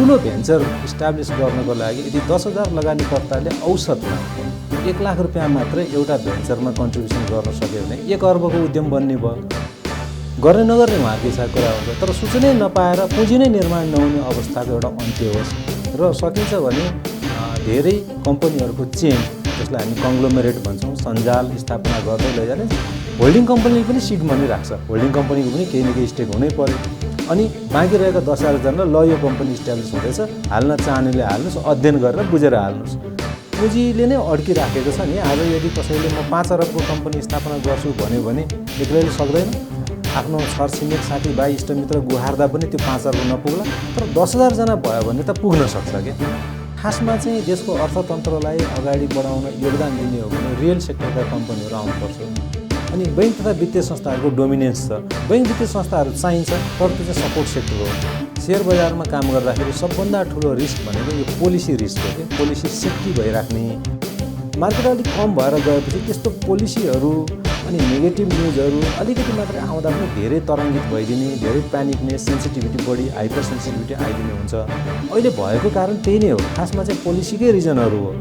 ठुलो venture establish गर्नको लागि यदि 10,000 लगानीकर्ताले औसतमा 1 लाख रुपियाँ मात्रै एउटा भेन्चरमा कन्ट्रिब्युसन गर्न सक्यो भने 1 अर्बको उद्यम बन्ने भयो। गर्ने नगर्ने उहाँको इच्छाको कुरा हुन्छ, तर सूचनै नपाएर पुँजी नै निर्माण नहुने अवस्थाको एउटा अन्त्य होस् र सकिन्छ भने धेरै कम्पनीहरूको चेन, जसलाई हामी कङ्ग्लोमेरेट भन्छौँ, सञ्जाल स्थापना गर्दै लैजाने। होल्डिङ कम्पनीले पनि सिट मनी राख्छ, होल्डिङ कम्पनीको पनि केही न केही स्टेक हुनै पर्यो। अनि बाँकी रहेका 10,000 जनालाई ल यो कम्पनी इस्टाब्लिस हुँदैछ, हाल्न चाहनेले हाल्नुहोस्, अध्ययन गरेर बुझेर हाल्नुहोस्। पुँजीले नै अड्किराखेको छ नि। आज यदि कसैले म 5 अरबको कम्पनी स्थापना गर्छु भन्यो भने एक्लैले सक्दैन। आफ्नो छरछिमेक साथीभाइ इष्टमित्र गुहार्दा पनि त्यो 5 अर्ब नपुग्ला, तर 10,000 जना भयो भने त पुग्न सक्छ क्या। खासमा चाहिँ देशको अर्थतन्त्रलाई अगाडि बढाउन योगदान दिने हो भने रियल सेक्टरका कम्पनीहरू आउनुपर्छ। अनि बैंक तथा वित्तीय संस्थाहरूको डोमिनेन्स छ। बैंक वित्तीय संस्थाहरू चाहिन्छ, तर त्यो चाहिँ सपोर्ट सेक्टर हो। सेयर बजारमा काम गर्दाखेरि सबभन्दा ठुलो रिस्क भनेको यो पोलिसी रिस्क हो कि पोलिसी सेफ्टी भइराख्ने। मार्केट अलिक कम भएर गएपछि त्यस्तो पोलिसीहरू अनि नेगेटिभ न्युजहरू अलिकति मात्रै आउँदा पनि धेरै तरङ्गित भइदिने, धेरै प्यानिकनेस, सेन्सिटिभिटी बढी, हाइपर सेन्सिटिभिटी आइदिने हुन्छ। अहिले भएको कारण त्यही नै हो। खासमा चाहिँ पोलिसीकै रिजनहरू हो।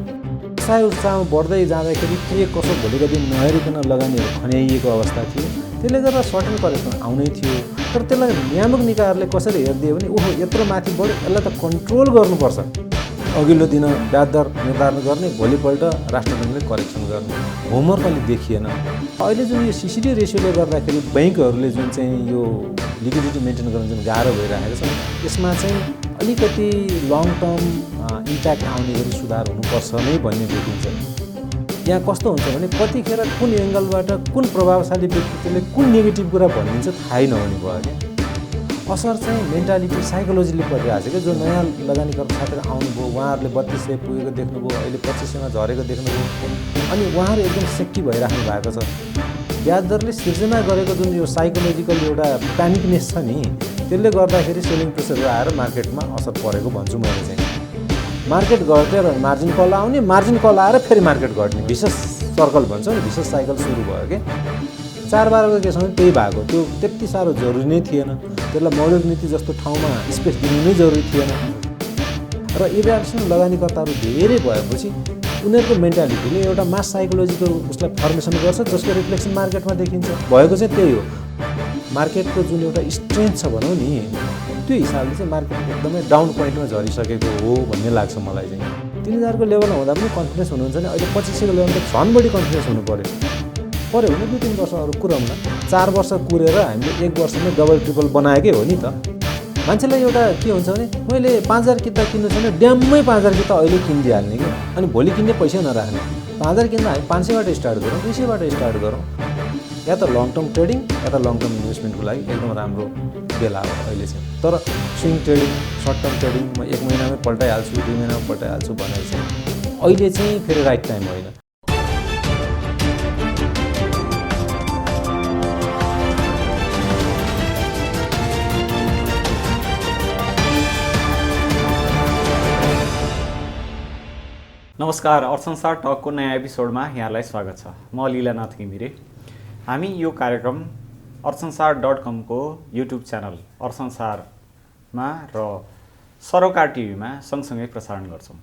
उत्साहमा बढ्दै जाँदाखेरि के कसो भोलिको दिन नहेरिकन लगानीहरू खन्याइएको अवस्था थियो। त्यसले गर्दा सर्ट एन्ड करेक्सन आउनै थियो, तर त्यसलाई नियामक निकायहरूले कसरी हेरिदियो भने ओहो यत्रो माथि बढ्यो, यसलाई त कन्ट्रोल गर्नुपर्छ। अघिल्लो दिन ब्याज दर निर्धारण गर्ने, भोलिपल्ट राष्ट्र ब्याङ्कले करेक्सन गर्ने, होमवर्क अलि देखिएन। अहिले जुन यो सिसिडी रेसियोले गर्दाखेरि बैङ्कहरूले जुन चाहिँ यो लिक्विडिटी मेन्टेन गर्न जुन गाह्रो भइरहेको छ, यसमा चाहिँ अलिकति लङ टर्म इम्प्याक्ट आउने गरी सुधार हुनुपर्छ नै भन्ने देखिन्छ। यहाँ कस्तो हुन्छ भने कतिखेर कुन एङ्गलबाट कुन प्रभावशाली व्यक्तित्वले कुन नेगेटिभ कुरा भनिदिन्छ थाहै नहुने भयो क्या। असर चाहिँ मेन्टालिटी, साइकोलोजीले परिरहेको छ क्या। जो नयाँ लगानीकर्ता साथीहरू आउनुभयो, उहाँहरूले 3200 पुगेको देख्नुभयो, अहिले 2500मा झरेको देख्नुभयो। अनि उहाँहरू एकदम सेफ्टी भइराख्नु भएको छ। ब्याज दरले सिर्जना गरेको जुन यो साइकोलोजिकल एउटा प्यानिकनेस छ नि, त्यसले गर्दाखेरि सेलिङ प्रेसरहरू आएर मार्केटमा असर परेको भन्छु मैले चाहिँ। मार्केट घटेर मार्जिन कल आउने, मार्जिन कल आएर फेरि मार्केट घट्ने भिसियस सर्कल भन्छौँ नि, भिसियस साइकल सुरु भयो क्या। 4-12को केसमा त्यही भएको। त्यो त्यति साह्रो जरुरी नै थिएन। त्यसलाई मौलिक नीति जस्तो ठाउँमा स्पेस दिनु नै जरुरी थिएन। र इभ्यालुएसन लगानीकर्ताहरू धेरै भएपछि उनीहरूको मेन्टालिटीले एउटा मास साइकोलोजिकल उसलाई फर्मेसन गर्छ, जसको रिफ्लेक्सन मार्केटमा देखिन्छ। भएको चाहिँ त्यही हो। मार्केटको जुन एउटा स्ट्रेन्थ छ भनौँ नि, त्यो हिसाबले चाहिँ मार्केट एकदमै डाउन पोइन्टमा झरिसकेको हो भन्ने लाग्छ मलाई चाहिँ। 3,000को लेभलमा हुँदा पनि कन्फिडेन्स हुनुहुन्छ भने अहिले 2500को लेभलमा झन् बढी कन्फिडेन्स हुनु पऱ्यो भने 2-3 वर्ष अरू कुराउन। 4 वर्ष कुरेर हामीले 1 वर्षमै डबल ट्रिपल बनाएकै हो नि त। मान्छेलाई एउटा के हुन्छ भने मैले 5,000 किता किन्नु छैन, ड्याममै 5,000 किता अहिले किनिदिइहाल्ने कि, अनि भोलि किन्ने पैसा नराख्ने। 5,000 किन्दा हामी 500बाट स्टार्ट गरौँ, 200बाट स्टार्ट गरौँ। या त लङ टर्म ट्रेडिङ या त लङ टर्म इन्भेस्टमेन्टको लागि एकदम राम्रो बेला हो अहिले चाहिँ। तर swing trading, short term trading म 1 महिनामै पल्टाइहाल्छु, 2 महिनामा पल्टाइहाल्छु भनेर चाहिँ अहिले चाहिँ फेरि राइट टाइम होइन। नमस्कार, अर्थसंसार टकको नयाँ एपिसोडमा यहाँलाई स्वागत छ। म लीलानाथ घिमिरे। हामी यो कार्यक्रम अर्थसंसार.com को युट्युब च्यानल अर्थसंसारमा र सरोकार टिभीमा सँगसँगै प्रसारण गर्छौँ।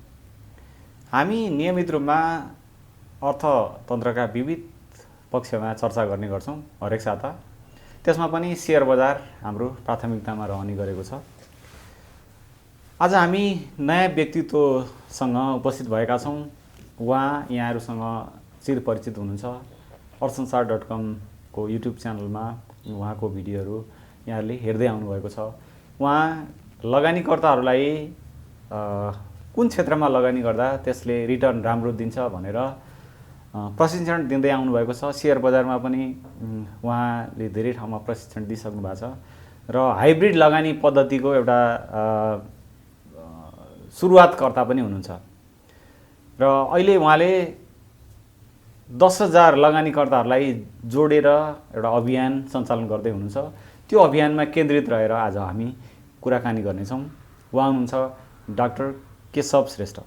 हामी नियमित रूपमा अर्थतन्त्रका विविध पक्षमा चर्चा गर्ने गर्छौँ हरेक साता। त्यसमा पनि सेयर बजार हाम्रो प्राथमिकतामा रहने गरेको छ। आज हामी नयाँ व्यक्तित्वसँग उपस्थित भएका छौँ। यहाँहरूसँग चिर परिचित हुनुहुन्छ। अर्थसंसार.com को युट्युब च्यानलमा उहाँको भिडियोहरू यहाँहरूले हेर्दै आउनुभएको छ। उहाँ लगानीकर्ताहरूलाई कुन क्षेत्रमा लगानी गर्दा त्यसले रिटर्न राम्रो दिन्छ भनेर प्रशिक्षण दिँदै आउनुभएको छ। सेयर बजारमा पनि उहाँले धेरै ठाउँमा प्रशिक्षण दिइसक्नु भएको छ र हाइब्रिड लगानी पद्धतिको एउटा सुरुवातकर्ता पनि हुनुहुन्छ। र अहिले उहाँले 10,000 लगानीकर्ताहरूलाई जोडेर एउटा अभियान सञ्चालन गर्दै हुनुहुन्छ। त्यो अभियानमा केन्द्रित रहेर आज हामी कुराकानी गर्नेछौँ। उहाँ हुनुहुन्छ डाक्टर केशव श्रेष्ठ।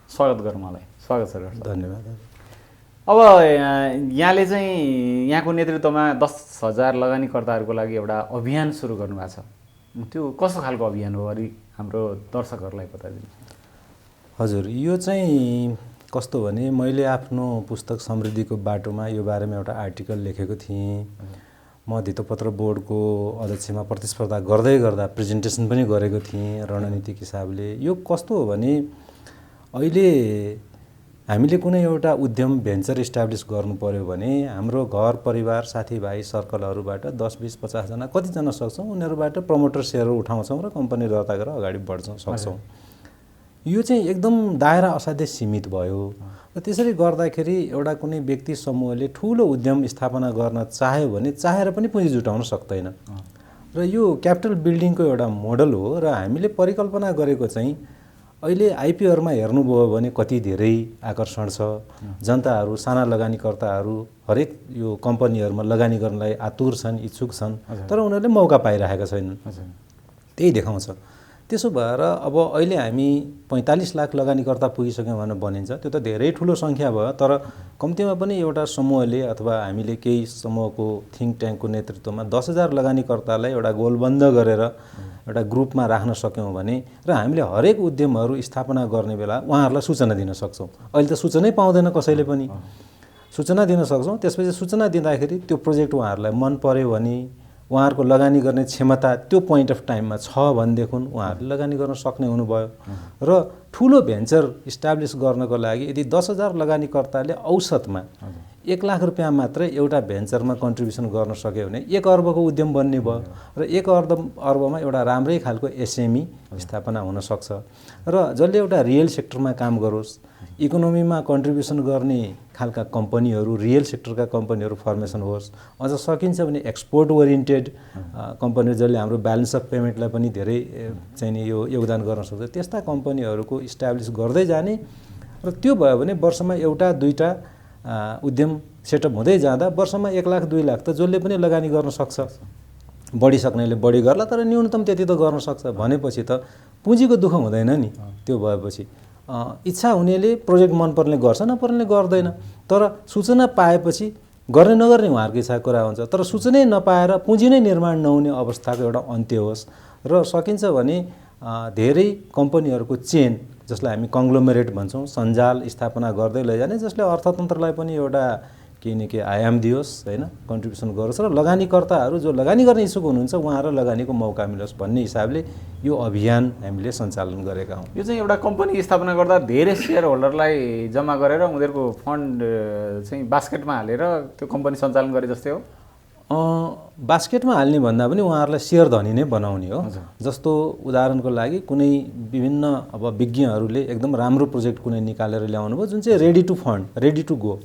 स्वागत गरौँ उहाँलाई। स्वागत छ। धन्यवाद। अब यहाँले चाहिँ यहाँको नेतृत्वमा 10,000 लगानीकर्ताहरूको लागि एउटा अभियान सुरु गर्नुभएको छ। त्यो कस्तो खालको अभियान हो? अलि हाम्रो दर्शकहरूलाई बताइदिनु। हजुर, यो चाहिँ कस्तो भने मैले आफ्नो पुस्तक समृद्धिको बाटोमा यो बारेमा एउटा आर्टिकल लेखेको थिएँ। म धितोपत्र बोर्डको अध्यक्षमा प्रतिस्पर्धा गर्दै गर्दा प्रेजेन्टेसन पनि गरेको थिएँ रणनीतिक हिसाबले। यो कस्तो हो भने अहिले हामीले कुनै एउटा उद्यम भेन्चर इस्टाब्लिस गर्नु पर्यो भने हाम्रो घर परिवार साथीभाइ सर्कलहरूबाट 10, 20, 50 जना कतिजना सक्छौँ उनीहरूबाट प्रमोटर सेयरहरू उठाउँछौँ र कम्पनी दर्ता गरेर अगाडि बढ्छौँ सक्छौँ। यो चाहिँ एकदम दायरा असाध्यै सीमित भयो र त्यसरी गर्दाखेरि एउटा कुनै व्यक्ति समूहले ठुलो उद्यम स्थापना गर्न चाह्यो भने चाहेर पनि पुँजी जुटाउन सक्दैन र यो क्यापिटल बिल्डिङको एउटा मोडल हो र हामीले परिकल्पना गरेको चाहिँ अहिले आइपिओहरूमा हेर्नुभयो भने कति धेरै आकर्षण छ। जनताहरू साना लगानीकर्ताहरू हरेक यो कम्पनीहरूमा लगानी गर्नलाई आतुर छन्, इच्छुक छन्, तर उनीहरूले मौका पाइरहेका छैनन्। त्यही देखाउँछ। त्यसो भएर अब अहिले हामी 45 लाख लगानीकर्ता पुगिसक्यौँ भनेर भनिन्छ, त्यो त धेरै ठुलो सङ्ख्या भयो। तर कम्तीमा पनि एउटा समूहले अथवा हामीले केही समूहको थिङ्क ट्याङ्कको नेतृत्वमा 10,000 लगानीकर्तालाई एउटा गोलबन्द गरेर एउटा ग्रुपमा राख्न सक्यौँ भने र हामीले हरेक उद्यमहरू स्थापना गर्ने बेला उहाँहरूलाई सूचना दिन सक्छौँ। अहिले त सूचनै पाउँदैन कसैले पनि, सूचना दिन सक्छौँ। त्यसपछि सूचना दिँदाखेरि त्यो प्रोजेक्ट उहाँहरूलाई मन पर्यो भने उहाँहरूको लगानी गर्ने क्षमता त्यो पोइन्ट अफ टाइममा छ भनेदेखि उहाँहरूले लगानी गर्न सक्ने हुनुभयो। र ठुलो भेन्चर इस्टाब्लिस गर्नको लागि यदि 10,000 लगानीकर्ताले औसतमा 1 लाख रुपियाँ मात्रै एउटा भेन्चरमा कन्ट्रिब्युसन गर्न सक्यो भने 1 अर्बको उद्यम बन्ने भयो र 1 अर्बमा एउटा राम्रै खालको एसएमई स्थापना हुनसक्छ। र जसले एउटा रियल सेक्टरमा काम गरोस्, इकोनोमीमा कन्ट्रिब्युसन गर्ने खालका कम्पनीहरू, रियल सेक्टरका कम्पनीहरू फर्मेसन होस्। अझ सकिन्छ भने एक्सपोर्ट ओरिएन्टेड कम्पनीहरू जसले हाम्रो ब्यालेन्स अफ पेमेन्टलाई पनि धेरै चाहिँ नि यो योगदान गर्न सक्छ, त्यस्ता कम्पनीहरूको इस्टाब्लिस गर्दै जाने र त्यो भयो भने वर्षमा एउटा दुईटा उद्यम सेटअप हुँदै जाँदा वर्षमा 1 लाख 2 लाख त जसले पनि लगानी गर्न सक्छ। बढी सक्नेले बढी गर्ला, तर न्यूनतम त्यति त गर्न सक्छ भनेपछि त पुँजीको दुःख हुँदैन नि। त्यो भएपछि इच्छा हुनेले प्रोजेक्ट मन पर्ने गर्छ, नपर्नेले गर्दैन। तर सूचना पाएपछि गर्ने नगर्ने उहाँहरूको इच्छाको कुरा हुन्छ। तर सूचनै नपाएर पुँजी नै निर्माण नहुने अवस्थाको एउटा अन्त्य होस् र सकिन्छ भने धेरै कम्पनीहरूको चेन जसलाई हामी कङ्ग्लोमेरेट भन्छौँ, सञ्जाल स्थापना गर्दै लैजाने, जसले अर्थतन्त्रलाई पनि एउटा केही न केही आयाम दियोस्, होइन, कन्ट्रिब्युसन गरोस् र लगानीकर्ताहरू जो लगानी गर्ने इच्छुक हुनुहुन्छ उहाँहरू लगानीको मौका मिलोस् भन्ने हिसाबले यो अभियान हामीले सञ्चालन गरेका हौँ। यो चाहिँ एउटा कम्पनी स्थापना गर्दा धेरै सेयर होल्डरलाई जम्मा गरेर उनीहरूको फन्ड चाहिँ बास्केटमा हालेर त्यो कम्पनी सञ्चालन गरे जस्तै हो? बास्केटमा हाल्ने भन्दा पनि उहाँहरूलाई सेयर धनी नै बनाउने हो। जस्तो उदाहरणको लागि कुनै विभिन्न अब विज्ञहरूले एकदम राम्रो प्रोजेक्ट कुनै निकालेर ल्याउनु भयो जुन चाहिँ ready to fund, ready to go.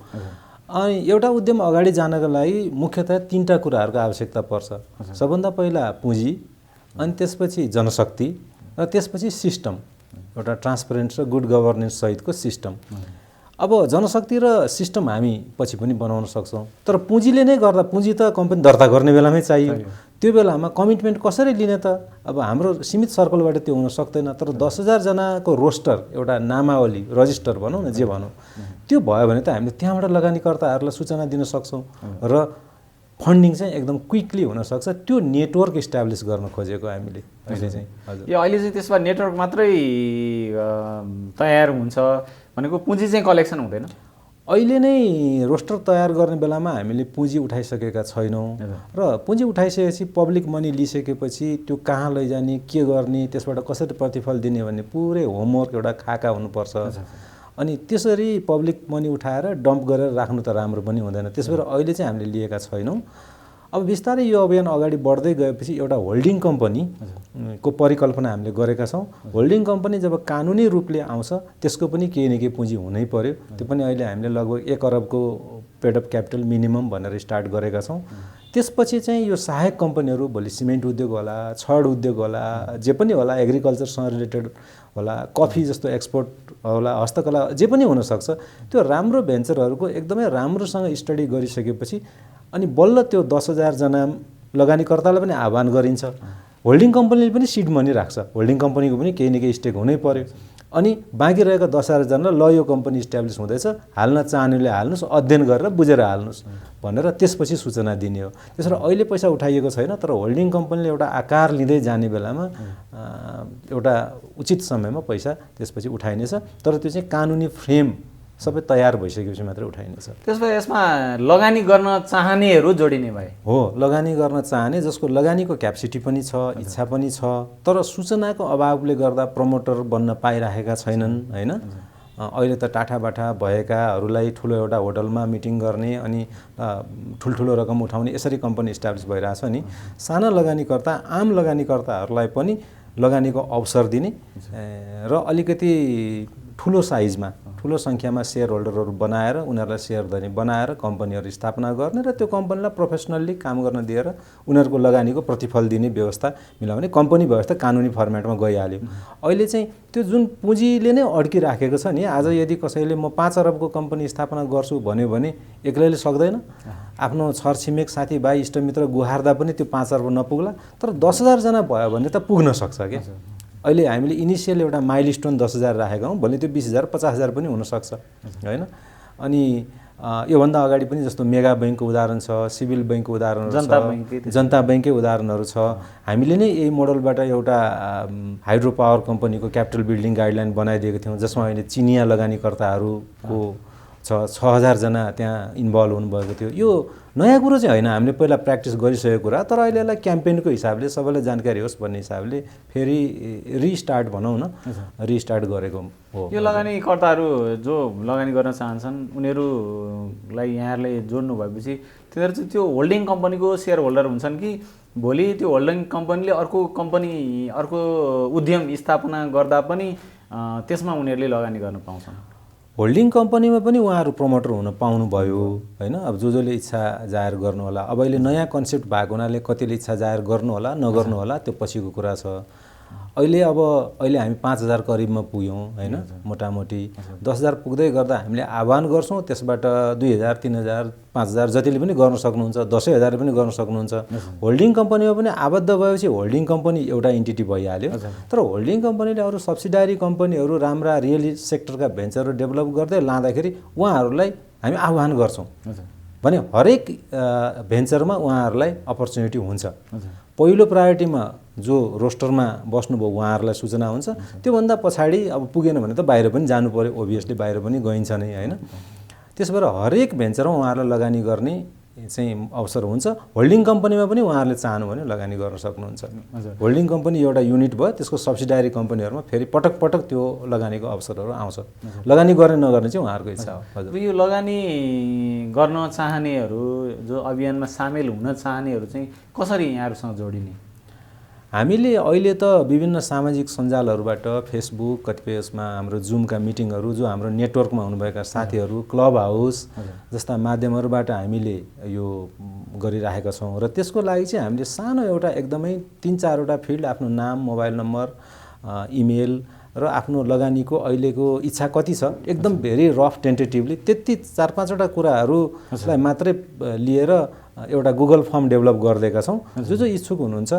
अनि एउटा उद्यम अगाडि जानको लागि मुख्यतया 3टा कुराहरूको आवश्यकता पर्छ। सबभन्दा पहिला पुँजी, अनि त्यसपछि जनशक्ति र त्यसपछि सिस्टम, एउटा ट्रान्सपेरेन्ट र गुड गभर्नेन्स सहितको सिस्टम। अब जनशक्ति र सिस्टम हामी पछि पनि बनाउन सक्छौँ, तर पुँजीले नै गर्दा पुँजी त कम्पनी दर्ता गर्ने बेलामै चाहियो। त्यो बेलामा कमिटमेन्ट कसरी लिने त? अब हाम्रो सीमित सर्कलबाट त्यो हुन सक्दैन। तर 10,000 जनाको रोस्टर, एउटा नामावली, रजिस्टर भनौँ न, जे भनौँ, त्यो भयो भने त हामीले त्यहाँबाट लगानीकर्ताहरूलाई सूचना दिन सक्छौँ र फन्डिङ चाहिँ एकदम क्विकली हुनसक्छ। त्यो नेटवर्क इस्टाब्लिस गर्न खोजेको हामीले अहिले चाहिँ। हजुर, यो अहिले चाहिँ त्यसमा नेटवर्क मात्रै तयार हुन्छ भनेको पुँजी चाहिँ कलेक्सन हुँदैन? अहिले नै रोस्टर तयार गर्ने बेलामा हामीले पुँजी उठाइसकेका छैनौँ र पुँजी उठाइसकेपछि पब्लिक मनी लिइसकेपछि त्यो कहाँ लैजाने, के गर्ने, त्यसबाट कसरी प्रतिफल दिने भन्ने पुरै होमवर्क एउटा खाका हुनुपर्छ। अनि त्यसरी पब्लिक मनी उठाएर डम्प गरेर राख्नु त राम्रो पनि हुँदैन। त्यस भएर अहिले चाहिँ हामीले लिएका छैनौँ। अब बिस्तारै यो अभियान अगाडि बढ्दै गएपछि एउटा होल्डिङ कम्पनीको परिकल्पना हामीले गरेका छौँ। होल्डिङ कम्पनी जब कानुनी रूपले आउँछ त्यसको पनि केही न केही पुँजी हुनै पर्यो। त्यो पनि अहिले हामीले लगभग 1 अरबको पेड अप क्यापिटल मिनिमम भनेर स्टार्ट गरेका छौँ। त्यसपछि चाहिँ यो सहायक कम्पनीहरू, भोलि सिमेन्ट उद्योग होला, छड उद्योग होला, जे पनि होला, एग्रिकल्चरसँग रिलेटेड होला, कफी जस्तो एक्सपोर्ट होला, हस्तकला जे पनि हुनसक्छ, त्यो राम्रो भेन्चरहरूको एकदमै राम्रोसँग स्टडी गरिसकेपछि अनि बल्ल त्यो 10,000 जना लगानीकर्तालाई पनि आह्वान गरिन्छ। होल्डिङ कम्पनीले पनि सिड मनी राख्छ, होल्डिङ कम्पनीको पनि केही न केही स्टेक हुनै पर्यो। अनि बाँकी रहेका 10,000 जनालाई ल यो कम्पनी इस्टाब्लिस हुँदैछ, हाल्न चाहनेले हाल्नुहोस्, अध्ययन गरेर बुझेर हाल्नुहोस् भनेर त्यसपछि सूचना दिने हो। त्यसरी अहिले पैसा उठाइएको छैन, तर होल्डिङ कम्पनीले एउटा आकार लिँदै जाने बेलामा एउटा उचित समयमा पैसा त्यसपछि उठाइनेछ, तर त्यो चाहिँ कानुनी फ्रेम सबै तयार भइसकेपछि मात्रै उठाइनेछ। त्यसो भए यसमा लगानी गर्न चाहनेहरू जोडिने भए हो, लगानी गर्न चाहने जसको लगानीको क्यापेसिटी पनि छ, इच्छा पनि छ, तर सूचनाको अभावले गर्दा प्रमोटर बन्न पाइरहेका छैनन् हैन। अहिले त टाठाबाठा भएकाहरूलाई ठुलो एउटा होटलमा मिटिङ गर्ने अनि ठुल्ठुलो रकम उठाउने यसरी कम्पनी इस्टाब्लिस भइरहेछ नि। साना लगानीकर्ता, आम लगानीकर्ताहरूलाई पनि लगानीको अवसर दिने र अलिकति ठुलो साइजमा, ठुलो सङ्ख्यामा सेयर होल्डरहरू बनाएर उनीहरूलाई सेयरधनी बनाएर कम्पनीहरू स्थापना गर्ने र त्यो कम्पनीलाई प्रोफेसनल्ली काम गर्न दिएर उनीहरूको लगानीको प्रतिफल दिने व्यवस्था मिलाउने कम्पनी व्यवस्था कानुनी फर्मेटमा गइहाल्यो। अहिले चाहिँ त्यो जुन पुँजीले नै अड्किराखेको छ नि, आज यदि कसैले म 5 अरबको कम्पनी स्थापना गर्छु भन्यो भने एक्लैले सक्दैन। आफ्नो छरछिमेक साथीभाइ इष्टमित्र गुहार्दा पनि त्यो 5 अर्ब नपुग्ला, तर 10,000 जना भयो भने त पुग्न सक्छ क्या। अहिले हामीले इनिसियल एउटा माइलस्टोन 10,000 राखेका हौँ, भोलि त्यो 20,000 50,000 पनि हुनसक्छ होइन। अनि योभन्दा अगाडि पनि जस्तो मेगा बैङ्कको उदाहरण छ, सिभिल बैङ्कको उदाहरणहरू छ, जनता बैङ्ककै उदाहरणहरू छ। हामीले नै यही मोडलबाट एउटा हाइड्रो पावर कम्पनीको क्यापिटल बिल्डिङ गाइडलाइन बनाइदिएको थियौँ, जसमा अहिले चिनिया लगानीकर्ताहरूको 6,000 जना त्यहाँ इन्भल्भ हुनुभएको थियो। यो नयाँ कुरो चाहिँ होइन, हामीले पहिला प्र्याक्टिस गरिसकेको कुरा, तर अहिले यसलाई क्याम्पेनको हिसाबले सबैलाई जानकारी होस् भन्ने हिसाबले फेरि रिस्टार्ट भनौँ न, रिस्टार्ट गरेको हो। यो लगानीकर्ताहरू जो लगानी गर्न चाहन्छन् उनीहरूलाई यहाँहरूले जोड्नु भएपछि तिनीहरू चाहिँ त्यो होल्डिङ कम्पनीको सेयर होल्डर हुन्छन् कि भोलि त्यो होल्डिङ कम्पनीले अर्को उद्यम स्थापना गर्दा पनि त्यसमा उनीहरूले लगानी गर्न पाउँछन्? होल्डिङ कम्पनीमा पनि उहाँहरू प्रमोटर हुन पाउनुभयो होइन। अब जसले इच्छा जाहेर गर्नु होला, अब अहिले नयाँ कन्सेप्ट भएको हुनाले कतिले इच्छा जाहेर गर्नु होला नगर्नु होला त्यो पछिको कुरा छ। अहिले हामी 5,000 करिबमा पुग्यौँ होइन, मोटामोटी 10,000 पुग्दै गर्दा हामीले आह्वान गर्छौँ, त्यसबाट 2,000 3,000 5,000 जतिले पनि गर्न सक्नुहुन्छ, 10,000 पनि गर्न सक्नुहुन्छ। होल्डिङ कम्पनीमा पनि आबद्ध भएपछि होल्डिङ कम्पनी एउटा इन्टिटी भइहाल्यो, तर होल्डिङ कम्पनीले अरू सब्सिडारी कम्पनीहरू राम्रा रियल सेक्टरका भेन्चरहरू डेभलप गर्दै लाँदाखेरि उहाँहरूलाई हामी आह्वान गर्छौँ भने हरेक भेन्चरमा उहाँहरूलाई अपर्च्युनिटी हुन्छ। पहिलो प्रायोरिटीमा जो रोस्टरमा बस्नुभयो उहाँहरूलाई सूचना हुन्छ, त्योभन्दा पछाडि अब पुगेन भने त बाहिर पनि जानु पर्यो, ओभियसली बाहिर पनि गइन्छ नै होइन। त्यसो भएर हरेक भेन्चरमा उहाँहरूलाई लगानी गर्ने चाहिँ अवसर हुन्छ। होल्डिङ कम्पनीमा पनि उहाँहरूले चाहनु भने लगानी गर्न सक्नुहुन्छ। होल्डिङ कम्पनी एउटा युनिट भयो, त्यसको सब्सिडारी कम्पनीहरूमा फेरि पटक पटक त्यो लगानीको अवसरहरू आउँछ। लगानी गर्ने नगर्ने चाहिँ उहाँहरूको इच्छा हो। हजुर, यो लगानी गर्न चाहनेहरू जो अभियानमा सामेल हुन चाहनेहरू चाहिँ कसरी यहाँहरूसँग जोडिने? हामीले अहिले त विभिन्न सामाजिक सञ्जालहरूबाट फेसबुक, कतिपय यसमा हाम्रो जुमका मिटिङहरू, जो हाम्रो नेटवर्कमा हुनुभएका साथीहरू, क्लब हाउस जस्ता माध्यमहरूबाट हामीले यो गरिराखेका छौँ। र त्यसको लागि चाहिँ हामीले सानो एउटा एकदमै 3-4 वटा फिल्ड, आफ्नो नाम, मोबाइल नम्बर, इमेल र आफ्नो लगानीको अहिलेको इच्छा कति छ एकदम भेरी रफ टेन्टेटिभली त्यति 4-5 वटा कुराहरूलाई मात्रै लिएर एउटा गुगल फर्म डेभलप गरिदिएका छौँ। जो इच्छुक हुनुहुन्छ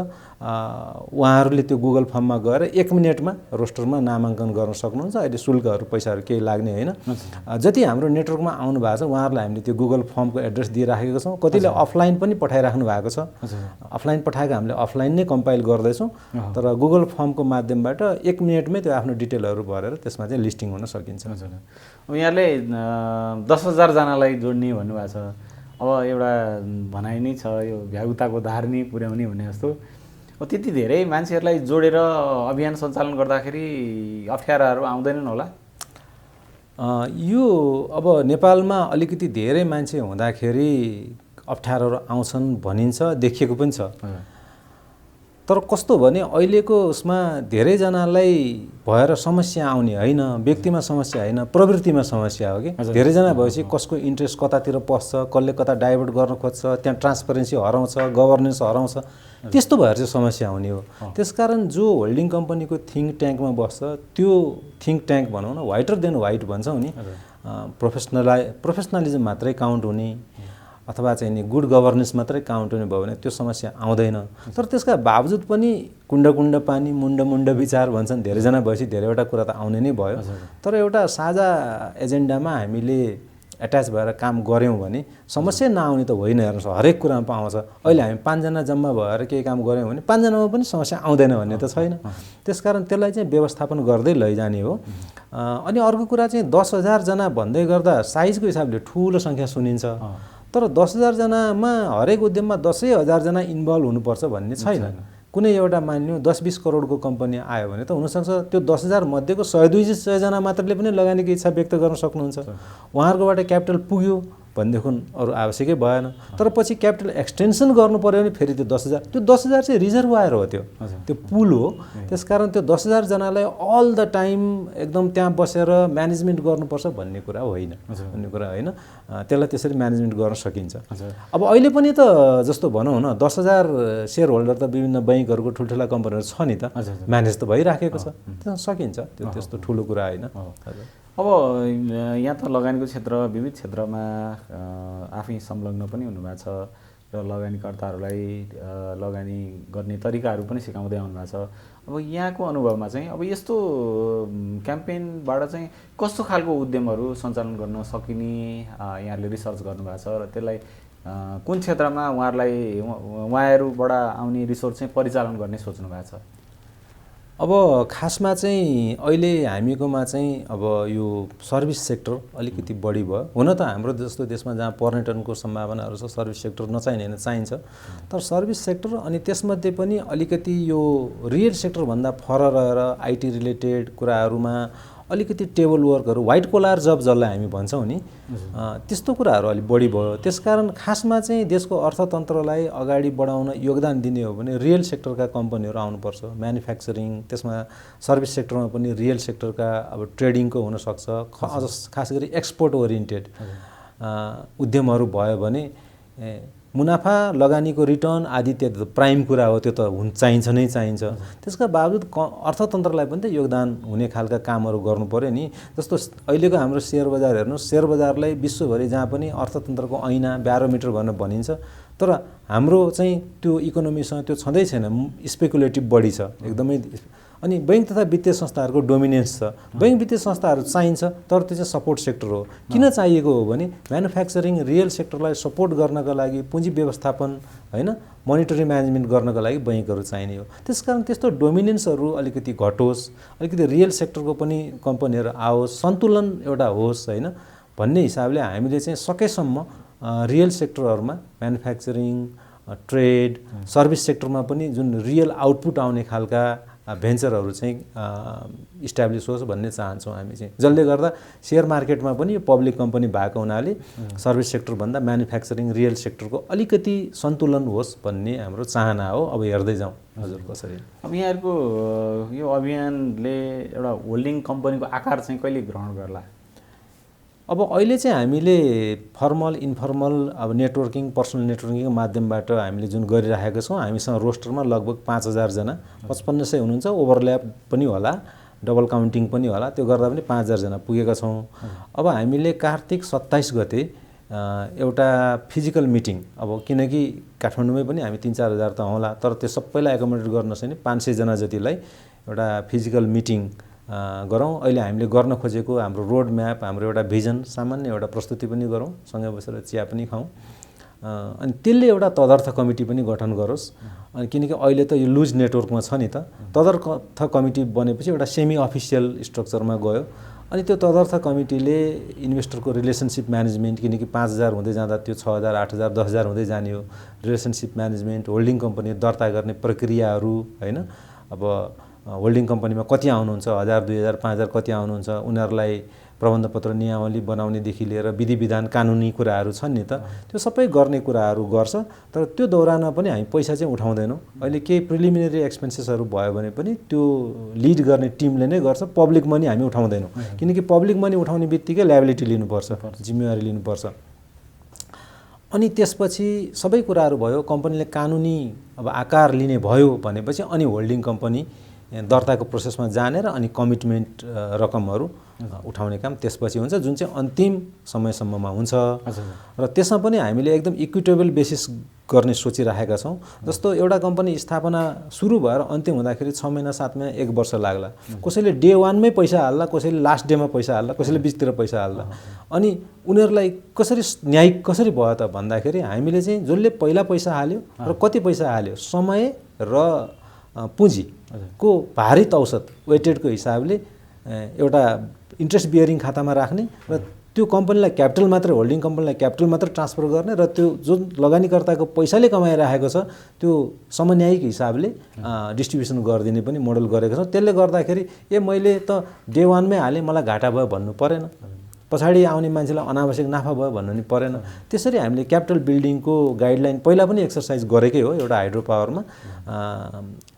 उहाँहरूले त्यो गुगल फर्ममा गएर 1 मिनटमा रोस्टरमा नामाङ्कन गर्न सक्नुहुन्छ। अहिले शुल्कहरू पैसाहरू केही लाग्ने होइन। जति हाम्रो नेटवर्कमा आउनु भएको छ उहाँहरूलाई हामीले त्यो गुगल फर्मको एड्रेस दिइराखेका छौँ। कतिले अफलाइन पनि पठाइराख्नु भएको छ, अफलाइन पठाएको हामीले अफलाइन नै कम्पाइल गर्दैछौँ, तर गुगल फर्मको माध्यमबाट 1 मिनटमै त्यो आफ्नो डिटेलहरू भरेर त्यसमा चाहिँ लिस्टिङ हुन सकिन्छ। यहाँले 10,000 जनालाई जोड्ने भन्नुभएको छ। अब एउटा भनाइ नै छ यो भ्यागुताको धार नै पुर्याउने भने जस्तो, त्यति धेरै मान्छेहरूलाई जोडेर अभियान सञ्चालन गर्दाखेरि अप्ठ्याराहरू आउँदैनन् होला? यो अब नेपालमा अलिकति धेरै मान्छे हुँदाखेरि अप्ठ्याराहरू आउँछन् भनिन्छ, देखिएको पनि छ। तर कस्तो भने अहिलेको उसमा धेरैजनालाई भएर समस्या आउने होइन, व्यक्तिमा समस्या होइन, प्रवृत्तिमा समस्या हो कि। धेरैजना भएपछि कसको इन्ट्रेस्ट कतातिर पस्छ, कसले कता डाइभर्ट गर्न खोज्छ, त्यहाँ ट्रान्सपरेन्सी हराउँछ, गभर्नेन्स हराउँछ, त्यस्तो भएर चाहिँ समस्या हुने हो। त्यसकारण जो होल्डिङ कम्पनीको थिङ्क ट्याङ्कमा बस्छ त्यो थिङ्क ट्याङ्क भनौँ न, व्हाइटर देन व्हाइट भन्छौँ नि, प्रोफेसनलिजम मात्रै काउन्ट हुने अथवा चाहिँ नि गुड गभर्नेन्स मात्रै काउन्ट हुने भयो भने त्यो समस्या आउँदैन। तर त्यसका बावजुद पनि कुण्ड पानी मुण्ड विचार भन्छन्, धेरैजना भएपछि धेरैवटा कुरा त आउने नै भयो। तर एउटा साझा एजेन्डामा हामीले एट्याच भएर काम गऱ्यौँ भने समस्या नआउने त होइन। हेर्नुहोस्, हरेक कुरामा पाउँछ। अहिले हामी 5 जना जम्मा भएर केही काम गऱ्यौँ भने 5 जनामा पनि समस्या आउँदैन भन्ने त छैन। त्यसकारण त्यसलाई चाहिँ व्यवस्थापन गर्दै लैजाने हो। अनि अर्को कुरा चाहिँ 10,000 जना भन्दै गर्दा साइजको हिसाबले ठुलो सङ्ख्या सुनिन्छ। तर 10,000 जनामा हरेक उद्यममा 10,000 जना इन्भल्भ हुनुपर्छ भन्ने छैन। कुनै एउटा मान्यो 10-20 करोडको कम्पनी आयो भने त हुनसक्छ त्यो 10,000 मध्येको 100-200 जना मात्रले पनि लगानीको इच्छा व्यक्त गर्न सक्नुहुन्छ। उहाँहरूकोबाट क्यापिटल पुग्यो भनेदेखि अरू आवश्यकै भएन। तर पछि क्यापिटल एक्सटेन्सन गर्नु पर्यो भने फेरि त्यो 10,000, त्यो 10,000 चाहिँ रिजर्भवायर हो, त्यो पुल हो। त्यसकारण त्यो 10,000 जनालाई अल द टाइम एकदम त्यहाँ बसेर म्यानेजमेन्ट गर्नुपर्छ भन्ने कुरा होइन। त्यसलाई त्यसरी म्यानेजमेन्ट गर्न सकिन्छ। अब अहिले पनि त जस्तो भनौँ न 10,000 सेयर होल्डर त विभिन्न बैङ्कहरूको ठुल्ठुला कम्पनीहरू छ नि त, म्यानेज त भइराखेको छ, त्यसमा सकिन्छ। त्यो त्यस्तो ठुलो कुरा होइन। अब यहाँ त लगानीको क्षेत्र विविध क्षेत्रमा आफै संलग्न पनि हुनुभएको छ र लगानीकर्ताहरूलाई लगानी गर्ने तरिकाहरू पनि सिकाउँदै आउनुभएको छ। अब यहाँको अनुभवमा चाहिँ अब यस्तो क्याम्पेनबाट चाहिँ कस्तो खालको उद्यमहरू सञ्चालन गर्न सकिने यहाँले रिसर्च गर्नुभएको छ र त्यसलाई कुन क्षेत्रमा उहाँहरूबाट आउने रिसोर्स चाहिँ परिचालन गर्ने सोच्नु भएको छ? अब खासमा चाहिँ अहिले हामीकोमा चाहिँ अब यो सर्भिस सेक्टर अलिकति बढी भयो। हुन त हाम्रो जस्तो देशमा जहाँ पर्यटनको सम्भावनाहरू छ सर्भिस सेक्टर नचाहिने होइन, चाहिन्छ। तर सर्भिस सेक्टर अनि त्यसमध्ये पनि अलिकति यो रियल सेक्टरभन्दा फर रहेर आइटी रिलेटेड कुराहरूमा अलिकति टेबल वर्कहरू, व्हाइट कोलार जब जसलाई हामी भन्छौँ नि, त्यस्तो कुराहरू अलिक बढी भयो। त्यसकारण खासमा चाहिँ देशको अर्थतन्त्रलाई अगाडि बढाउन योगदान दिने हो भने रियल सेक्टरका कम्पनीहरू आउनुपर्छ। म्यानुफ्याक्चरिङ, त्यसमा सर्भिस सेक्टरमा पनि रियल सेक्टरका अब ट्रेडिङको हुनसक्छ, खास गरी एक्सपोर्ट ओरिएन्टेड उद्यमहरू भयो भने मुनाफा लगानीको रिटर्न आदि त्यो प्राइम कुरा हो, त्यो त चाहिन्छ नै चाहिन्छ। त्यसका बावजुद अर्थतन्त्रलाई पनि त योगदान हुने खालका कामहरू गर्नु पर्यो नि। जस्तो अहिलेको हाम्रो सेयर बजार हेर्नुहोस्, सेयर बजारलाई विश्वभरि जहाँ पनि अर्थतन्त्रको ऐना ब्यारोमिटर भनेर भनिन्छ। तर हाम्रो चाहिँ त्यो इकोनोमीसँग त्यो छँदै छैन, स्पेकुलेटिभ बढी छ एकदमै। अनि बैंक तथा वित्तीय संस्थाहरूको डोमिनेन्स छ। बैंक वित्तीय संस्थाहरू चाहिन्छ, तर त्यो चाहिँ सपोर्ट सेक्टर हो। किन चाहिएको हो भने म्यानुफ्याक्चरिङ रियल सेक्टरलाई सपोर्ट गर्नका लागि पुँजी व्यवस्थापन होइन, मोनिटरी म्यानेजमेन्ट गर्नको लागि बैंकहरू चाहिने हो। त्यसकारण त्यस्तो डोमिनेन्सहरू अलिकति घटोस्, अलिकति रियल सेक्टरको पनि कम्पनीहरू आओस्, सन्तुलन एउटा होस् होइन भन्ने हिसाबले हामीले चाहिँ सकेसम्म रियल सेक्टरहरूमा म्यानुफ्याक्चरिङ, ट्रेड, सर्भिस सेक्टरमा पनि जुन रियल आउटपुट आउने खालका भेन्चरहरू चाहिँ इस्टाब्लिस होस् भन्ने चाहन्छौँ हामी चाहिँ। जसले गर्दा सेयर मार्केटमा पनि यो पब्लिक कम्पनी भएको हुनाले सर्भिस सेक्टरभन्दा म्यानुफ्याक्चरिङ रियल सेक्टरको अलिकति सन्तुलन होस् भन्ने हाम्रो चाहना हो। अब हेर्दै जाउँ हजुर कसरी। अब यहाँहरूको यो अभियानले एउटा होल्डिङ कम्पनीको आकार चाहिँ कहिले ग्रहण गर्ला? अब अहिले चाहिँ हामीले फर्मल इन्फर्मल अब नेटवर्किङ, पर्सनल नेटवर्किङको माध्यमबाट हामीले जुन गरिराखेका छौँ, हामीसँग रोस्टरमा लगभग 5,000 जना, 5500 हुनुहुन्छ, ओभरल्याप पनि होला, डबल काउन्टिङ पनि होला, त्यो गर्दा पनि 5,000 जना पुगेका छौँ। अब हामीले कार्तिक 27 गते एउटा फिजिकल मिटिङ, अब किनकि काठमाडौँमै पनि हामी 3-4 हजार त होला, तर त्यो सबैलाई एकोमोडेट गर्न चाहिँ 500 जना जतिलाई एउटा फिजिकल मिटिङ गरौँ। अहिले हामीले गर्न खोजेको हाम्रो रोड म्याप, हाम्रो एउटा भिजन, सामान्य एउटा प्रस्तुति पनि गरौँ, सँगै बसेर चिया पनि खाउँ। अनि त्यसले एउटा तदर्थ कमिटी पनि गठन गरोस्। अनि किनकि अहिले त यो लुज नेटवर्कमा छ नि त, तदर्थ कमिटी बनेपछि एउटा सेमी अफिसियल स्ट्रक्चरमा गयो। अनि त्यो तदर्थ कमिटीले इन्भेस्टरको रिलेसनसिप म्यानेजमेन्ट, किनकि 5,000 हुँदै जाँदा त्यो 6,000, 8,000, 10,000 हुँदै जाने हो, रिलेसनसिप म्यानेजमेन्ट, होल्डिङ कम्पनी दर्ता गर्ने प्रक्रियाहरू होइन। अब होल्डिङ कम्पनीमा कति आउनुहुन्छ, 1,000, 2,000, 5,000 कति आउनुहुन्छ, उनीहरूलाई प्रबन्धपत्र नियावली बनाउनेदेखि लिएर विधि विधान कानुनी कुराहरू छन् नि त, त्यो सबै गर्ने कुराहरू गर्छ। तर त्यो दौरानमा पनि हामी पैसा चाहिँ उठाउँदैनौँ। अहिले केही प्रिलिमिनरी एक्सपेन्सेसहरू भयो भने पनि त्यो लिड गर्ने टिमले नै गर्छ, पब्लिक मनी हामी उठाउँदैनौँ। किनकि पब्लिक मनी उठाउने बित्तिकै ल्याबिलिटी लिनुपर्छ, जिम्मेवारी लिनुपर्छ। अनि त्यसपछि सबै कुराहरू भयो, कम्पनीले कानुनी अब आकार लिने भयो भनेपछि अनि होल्डिङ कम्पनी दर्ताको प्रोसेसमा जाने र अनि कमिटमेन्ट रकमहरू उठाउने काम त्यसपछि हुन्छ, जुन चाहिँ अन्तिम समयसम्ममा हुन्छ। र त्यसमा पनि हामीले एकदम इक्विटेबल बेसिस गर्ने सोचिराखेका छौँ। जस्तो एउटा कम्पनी स्थापना सुरु भएर अन्तिम हुँदाखेरि 6 महिना 7 महिना 1 वर्ष लाग्ला। कसैले डे 1 मै पैसा हाल्ला, कसैले लास्ट डेमा पैसा हाल्ला, कसैले बिचतिर पैसा हाल्ला। अनि उनीहरूलाई कसरी न्यायिक कसरी भयो त भन्दाखेरि हामीले चाहिँ जसले पहिला पैसा हाल्यो र कति पैसा हाल्यो, समय र पुँजीको भारित औसत वेटेडको हिसाबले एउटा इन्ट्रेस्ट बियरिङ खातामा राख्ने र त्यो कम्पनीलाई क्यापिटल मात्र, होल्डिङ कम्पनीलाई क्यापिटल मात्र ट्रान्सफर गर्ने र त्यो जुन लगानीकर्ताको पैसाले कमाइराखेको छ त्यो समन्यायिक हिसाबले डिस्ट्रिब्युसन गरिदिने पनि मोडल गरेको छौँ। त्यसले गर्दाखेरि मैले त डे 1 मै हालेँ, मलाई घाटा भयो भन्नु परेन, पछाडि आउने मान्छेलाई अनावश्यक नाफा भयो भन्नु नि परेन। त्यसरी हामीले क्यापिटल बिल्डिङको गाइडलाइन पहिला पनि एक्सर्साइज गरेकै हो एउटा हाइड्रो पावरमा,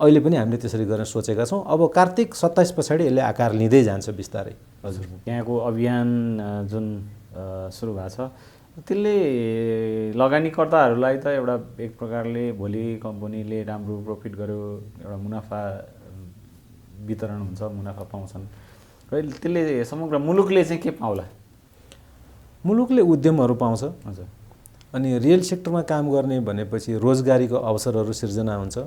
अहिले पनि हामीले त्यसरी गर्न सोचेका छौँ। अब कार्तिक 27 पछाडि यसले आकार लिँदै जान्छ बिस्तारै। हजुर, यहाँको अभियान जुन सुरु भएको छ त्यसले लगानीकर्ताहरूलाई त एउटा एक प्रकारले भोलि कम्पनीले राम्रो प्रफिट गर्यो, एउटा मुनाफा वितरण हुन्छ, मुनाफा पाउँछन् र त्यसले समग्र मुलुकले चाहिँ के पाउला? मुलुकले उद्यमहरू पाउँछ। हजुर। अनि रियल सेक्टरमा काम गर्ने भनेपछि रोजगारीको अवसरहरू सिर्जना हुन्छ।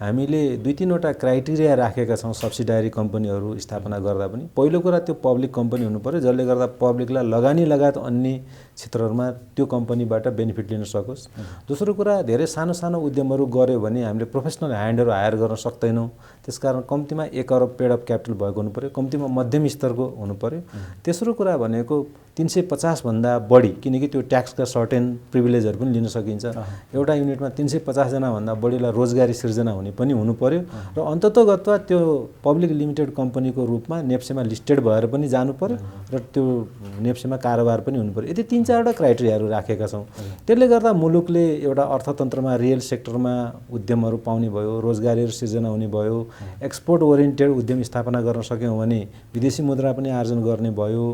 हामीले 2-3वटा क्राइटेरिया राखेका छौँ सब्सिडारी कम्पनीहरू स्थापना गर्दा पनि। पहिलो कुरा त्यो पब्लिक कम्पनी हुनु पर्यो, जसले गर्दा पब्लिकलाई लगानी लगायत अन्य क्षेत्रहरूमा त्यो कम्पनीबाट बेनिफिट लिन सकोस्। दोस्रो कुरा, धेरै सानो सानो उद्यमहरू गऱ्यो भने हामीले प्रोफेसनल ह्यान्डहरू हायर गर्न सक्दैनौँ। त्यसकारण कम्तीमा 1 अरब पेड अफ क्यापिटल भएको हुनु पर्यो, कम्तीमा मध्यम स्तरको हुनु पर्यो। तेस्रो कुरा भनेको 350 भन्दा बढी, किनकि त्यो ट्याक्सका सर्टेन प्रिभिलेजहरू पनि लिन सकिन्छ। एउटा युनिटमा 350 जना भन्दा बढीलाई रोजगारी सिर्जना हुने पनि हुनु पर्यो र अन्ततोगत्वा त्यो पब्लिक लिमिटेड कम्पनीको रूपमा नेप्सेमा लिस्टेड भएर पनि जानु पर्यो र त्यो नेप्सेमा कारोबार पनि हुनु पर्यो। यदि 3-4वटा क्राइटेरियाहरू राखेका छौँ। त्यसले गर्दा मुलुकले एउटा अर्थतन्त्रमा रियल सेक्टरमा उद्यमहरू पाउने भयो, रोजगारीहरू सिर्जना हुने भयो, एक्सपोर्ट ओरिएन्टेड उद्यम स्थापना गर्न सक्यौँ भने विदेशी मुद्रा पनि आर्जन गर्ने भयो,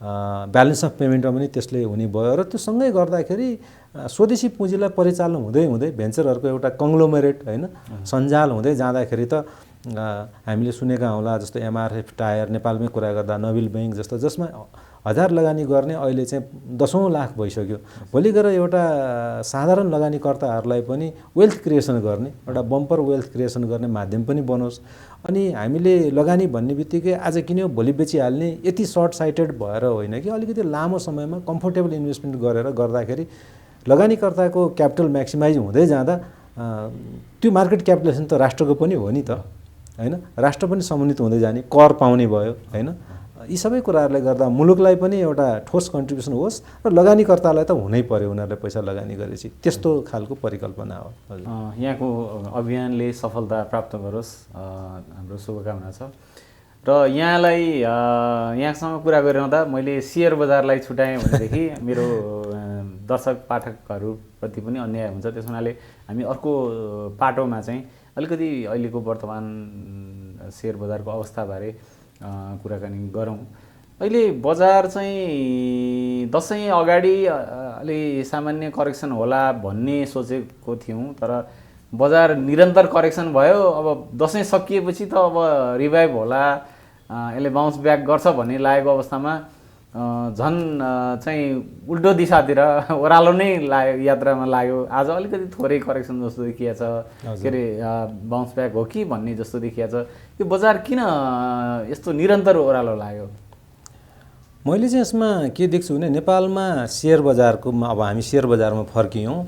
ब्यालेन्स अफ पेमेन्टमा पनि त्यसले हुने भयो र त्यो सँगै गर्दाखेरि स्वदेशी पुँजीलाई परिचालन हुँदै हुँदै भेन्चरहरूको एउटा कङ्ग्लोमेरेट हैन सञ्जाल हुँदै जाँदाखेरि त हामीले सुनेका होला, जस्तो एमआरएफ टायर नेपालमै कुरा गर्दा नबिल बैंक जस्तो, जसमा 1000 लगानी गर्ने अहिले चाहिँ 10औं लाख भइसक्यो। भोलि गएर एउटा साधारण लगानीकर्ताहरूलाई पनि वेल्थ क्रिएसन गर्ने, एउटा बम्पर वेल्थ क्रिएसन गर्ने माध्यम पनि बनोस्। अनि हामीले लगानी भन्ने बित्तिकै आज किन्यो भोलि बेचिहाल्ने यति सर्ट साइटेड भएर होइन कि अलिकति लामो समयमा कम्फोर्टेबल इन्भेस्टमेन्ट गरेर गर्दाखेरि लगानीकर्ताको क्यापिटल म्याक्सिमाइज हुँदै जाँदा त्यो मार्केट क्यापिटलाइजेसन त राष्ट्रको पनि हो नि त हैन, राष्ट्र पनि समन्वित हुँदै जाने, कर पाउने भयो हैन। यी सबै कुराहरूले गर्दा मुलुकलाई पनि एउटा ठोस कन्ट्रिब्युसन होस् र लगानीकर्तालाई त हुनै पर्यो, उनीहरूले पैसा लगानी गरेपछि। त्यस्तो खालको परिकल्पना हो। यहाँको अभियानले सफलता प्राप्त गरोस्, हाम्रो शुभकामना छ। र यहाँसँग कुरा गरिरहँदा मैले सेयर बजारलाई छुट्याएँ भनेदेखि मेरो दर्शक पाठकहरूप्रति पनि अन्याय हुन्छ। त्यस हुनाले हामी अर्को पाटोमा चाहिँ अलिकति अहिलेको वर्तमान सेयर बजारको अवस्थाबारे कुराकानी गरौँ। अहिले बजार चाहिँ दसैँ अगाडि अलि सामान्य करेक्सन होला भन्ने सोचेको थियौँ, तर बजार निरन्तर करेक्सन भयो। अब दसैँ सकिएपछि त अब रिभाइभ होला, यसले बाउन्स ब्याक गर्छ भन्ने लागेको अवस्थामा झन् चाहिँ उल्टो दिशातिर ओह्रालो नै यात्रामा लाग्यो। आज अलिकति थोरै करेक्सन जस्तो देखिया छ, के अरे बाउन्स ब्याक हो कि भन्ने जस्तो देखिया छ। यो बजार किन यस्तो निरन्तर ओह्रालो लाग्यो? मैले चाहिँ यसमा के देख्छु भने नेपालमा सेयर बजारको, अब हामी सेयर बजारमा फर्कियौँ।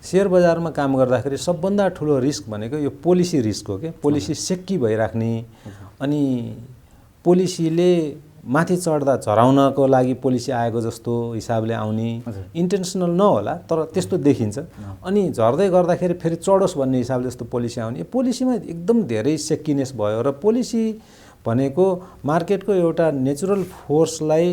सेयर बजारमा काम गर्दाखेरि सबभन्दा ठुलो रिस्क भनेको यो पोलिसी रिस्क हो। के पोलिसी सेक्की भइराख्ने, अनि पोलिसीले माथि चढ्दा झराउनको लागि पोलिसी आएको जस्तो हिसाबले आउने, इन्टेन्सनल नहोला तर त्यस्तो देखिन्छ। अनि झर्दै गर्दाखेरि फेरि चढोस् भन्ने हिसाबले जस्तो पोलिसी आउने। पोलिसीमा एकदम धेरै सेक्किनेस भयो र पोलिसी भनेको मार्केटको एउटा नेचुरल फोर्सलाई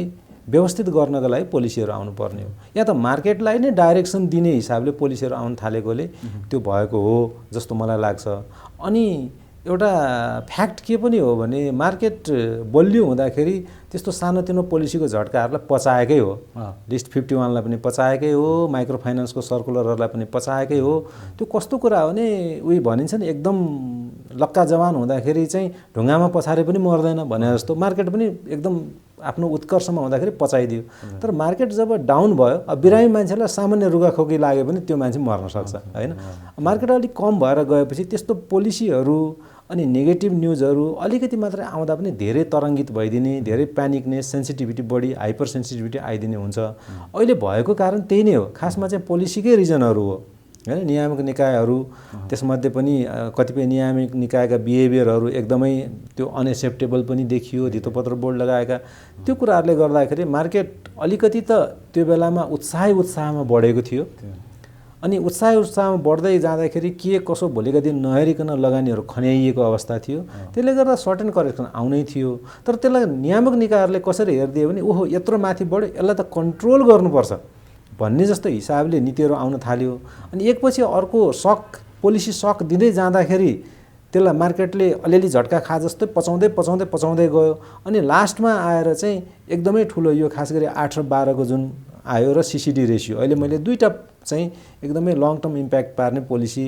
व्यवस्थित गर्नको लागि पोलिसीहरू आउनुपर्ने हो। या त मार्केटलाई नै डाइरेक्सन दिने हिसाबले पोलिसीहरू आउन थालेकोले त्यो भएको हो जस्तो मलाई लाग्छ। अनि एउटा फ्याक्ट के पनि हो भने मार्केट बलियो हुँदाखेरि त्यस्तो सानोतिनो पोलिसीको झट्काहरूलाई पचाएकै हो। लिस्ट 51लाई पनि पचाएकै हो, माइक्रो फाइनेन्सको सर्कुलरहरूलाई पनि पचाएकै हो। त्यो कस्तो कुरा हो भने उही भनिन्छ नि एकदम लक्का जवान हुँदाखेरि चाहिँ ढुङ्गामा पछारे पनि मर्दैन भने जस्तो मार्केट पनि एकदम आफ्नो उत्कर्षमा हुँदाखेरि पचाइदियो। तर मार्केट जब डाउन भयो, अब बिरामी मान्छेलाई सामान्य रुगाखोकी लाग्यो भने त्यो मान्छे मर्न सक्छ होइन। मार्केट अलिक कम भएर गएपछि त्यस्तो पोलिसीहरू अनि नेगेटिभ न्युजहरू अलिकति मात्रै आउँदा पनि धेरै तरङ्गित भइदिने, धेरै प्यानिकनेस, सेन्सिटिभिटी बढी, हाइपर सेन्सिटिभिटी आइदिने हुन्छ। अहिले भएको कारण त्यही नै हो, खासमा चाहिँ पोलिसीकै रिजनहरू हो हैन। नियामक निकायहरू त्यसमध्ये पनि कतिपय नियामक निकायका बिहेभियरहरू एकदमै त्यो अनएक्सेप्टेबल पनि देखियो, धितोपत्र बोर्ड लगाएका, त्यो कुराहरूले गर्दाखेरि मार्केट अलिकति त त्यो बेलामा उत्साहमा बढेको थियो। अनि उत्साहमा बढ्दै जाँदाखेरि के कसो भोलिका दिन नहेरिकन लगानीहरू खन्याइएको अवस्था थियो। त्यसले गर्दा सर्ट एन्ड करेक्सन आउनै थियो। तर त्यसलाई नियामक निकायहरूले कसरी हेरिदियो भने ओहो यत्रो माथि बढ्यो, यसलाई त कन्ट्रोल गर्नुपर्छ भन्ने जस्तो हिसाबले नीतिहरू आउन थाल्यो। अनि एकपछि अर्को पोलिसी सक दिँदै जाँदाखेरि त्यसलाई मार्केटले अलिअलि झट्का खा जस्तै पचाउँदै गयो। अनि लास्टमा आएर चाहिँ एकदमै ठुलो यो खास गरी 8 र 12 को जुन आयो र सिसिडी रेसियो, अहिले मैले दुईटा चाहिँ एकदमै लङ टर्म इम्प्याक्ट पार्ने पोलिसी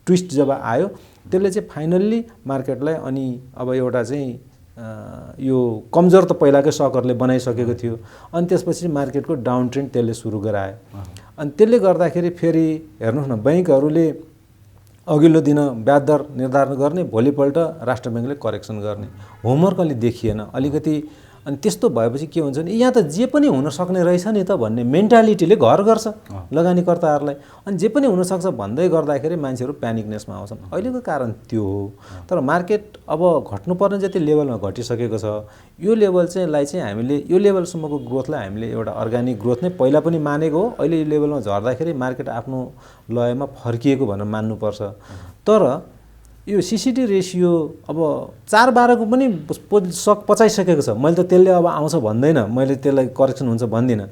ट्विस्ट जब आयो त्यसले चाहिँ फाइनल्ली मार्केटलाई अनि अब एउटा चाहिँ यो कमजोर त पहिलाकै सकरले बनाइसकेको थियो। अनि त्यसपछि मार्केटको डाउन ट्रेन्ड त्यसले सुरु गरायो। अनि त्यसले गर्दाखेरि फेरि हेर्नुहोस् न, बैंकहरूले अघिल्लो दिन ब्याज दर निर्धारण गर्ने, भोलिपल्ट राष्ट्र ब्याङ्कले करेक्सन गर्ने, होमवर्क अलि देखिएन अलिकति। अनि त्यस्तो भएपछि के हुन्छ भने यहाँ त जे पनि हुन सक्ने रहेछ नि त भन्ने मेन्टालिटीले घर गर्छ लगानीकर्ताहरूलाई। अनि जे पनि हुनसक्छ भन्दै गर्दाखेरि मान्छेहरू प्यानिकनेसमा आउँछन्। अहिलेको कारण त्यो हो। तर मार्केट अब घट्नुपर्ने जति लेभलमा घटिसकेको छ। यो लेभल चाहिँ हामीले यो लेभलसम्मको ग्रोथलाई हामीले एउटा अर्ग्यानिक ग्रोथ नै पहिला पनि मानेको हो। अहिले यो लेभलमा झर्दाखेरि मार्केट आफ्नो लयमा फर्किएको भनेर मान्नुपर्छ। तर यो सिसिडी रेसियो अब 4-12 को पनि सक पचाइसकेको छ। मैले त त्यसले अब आउँछ भन्दैन, मैले त्यसलाई करेक्सन हुन्छ भन्दिनँ।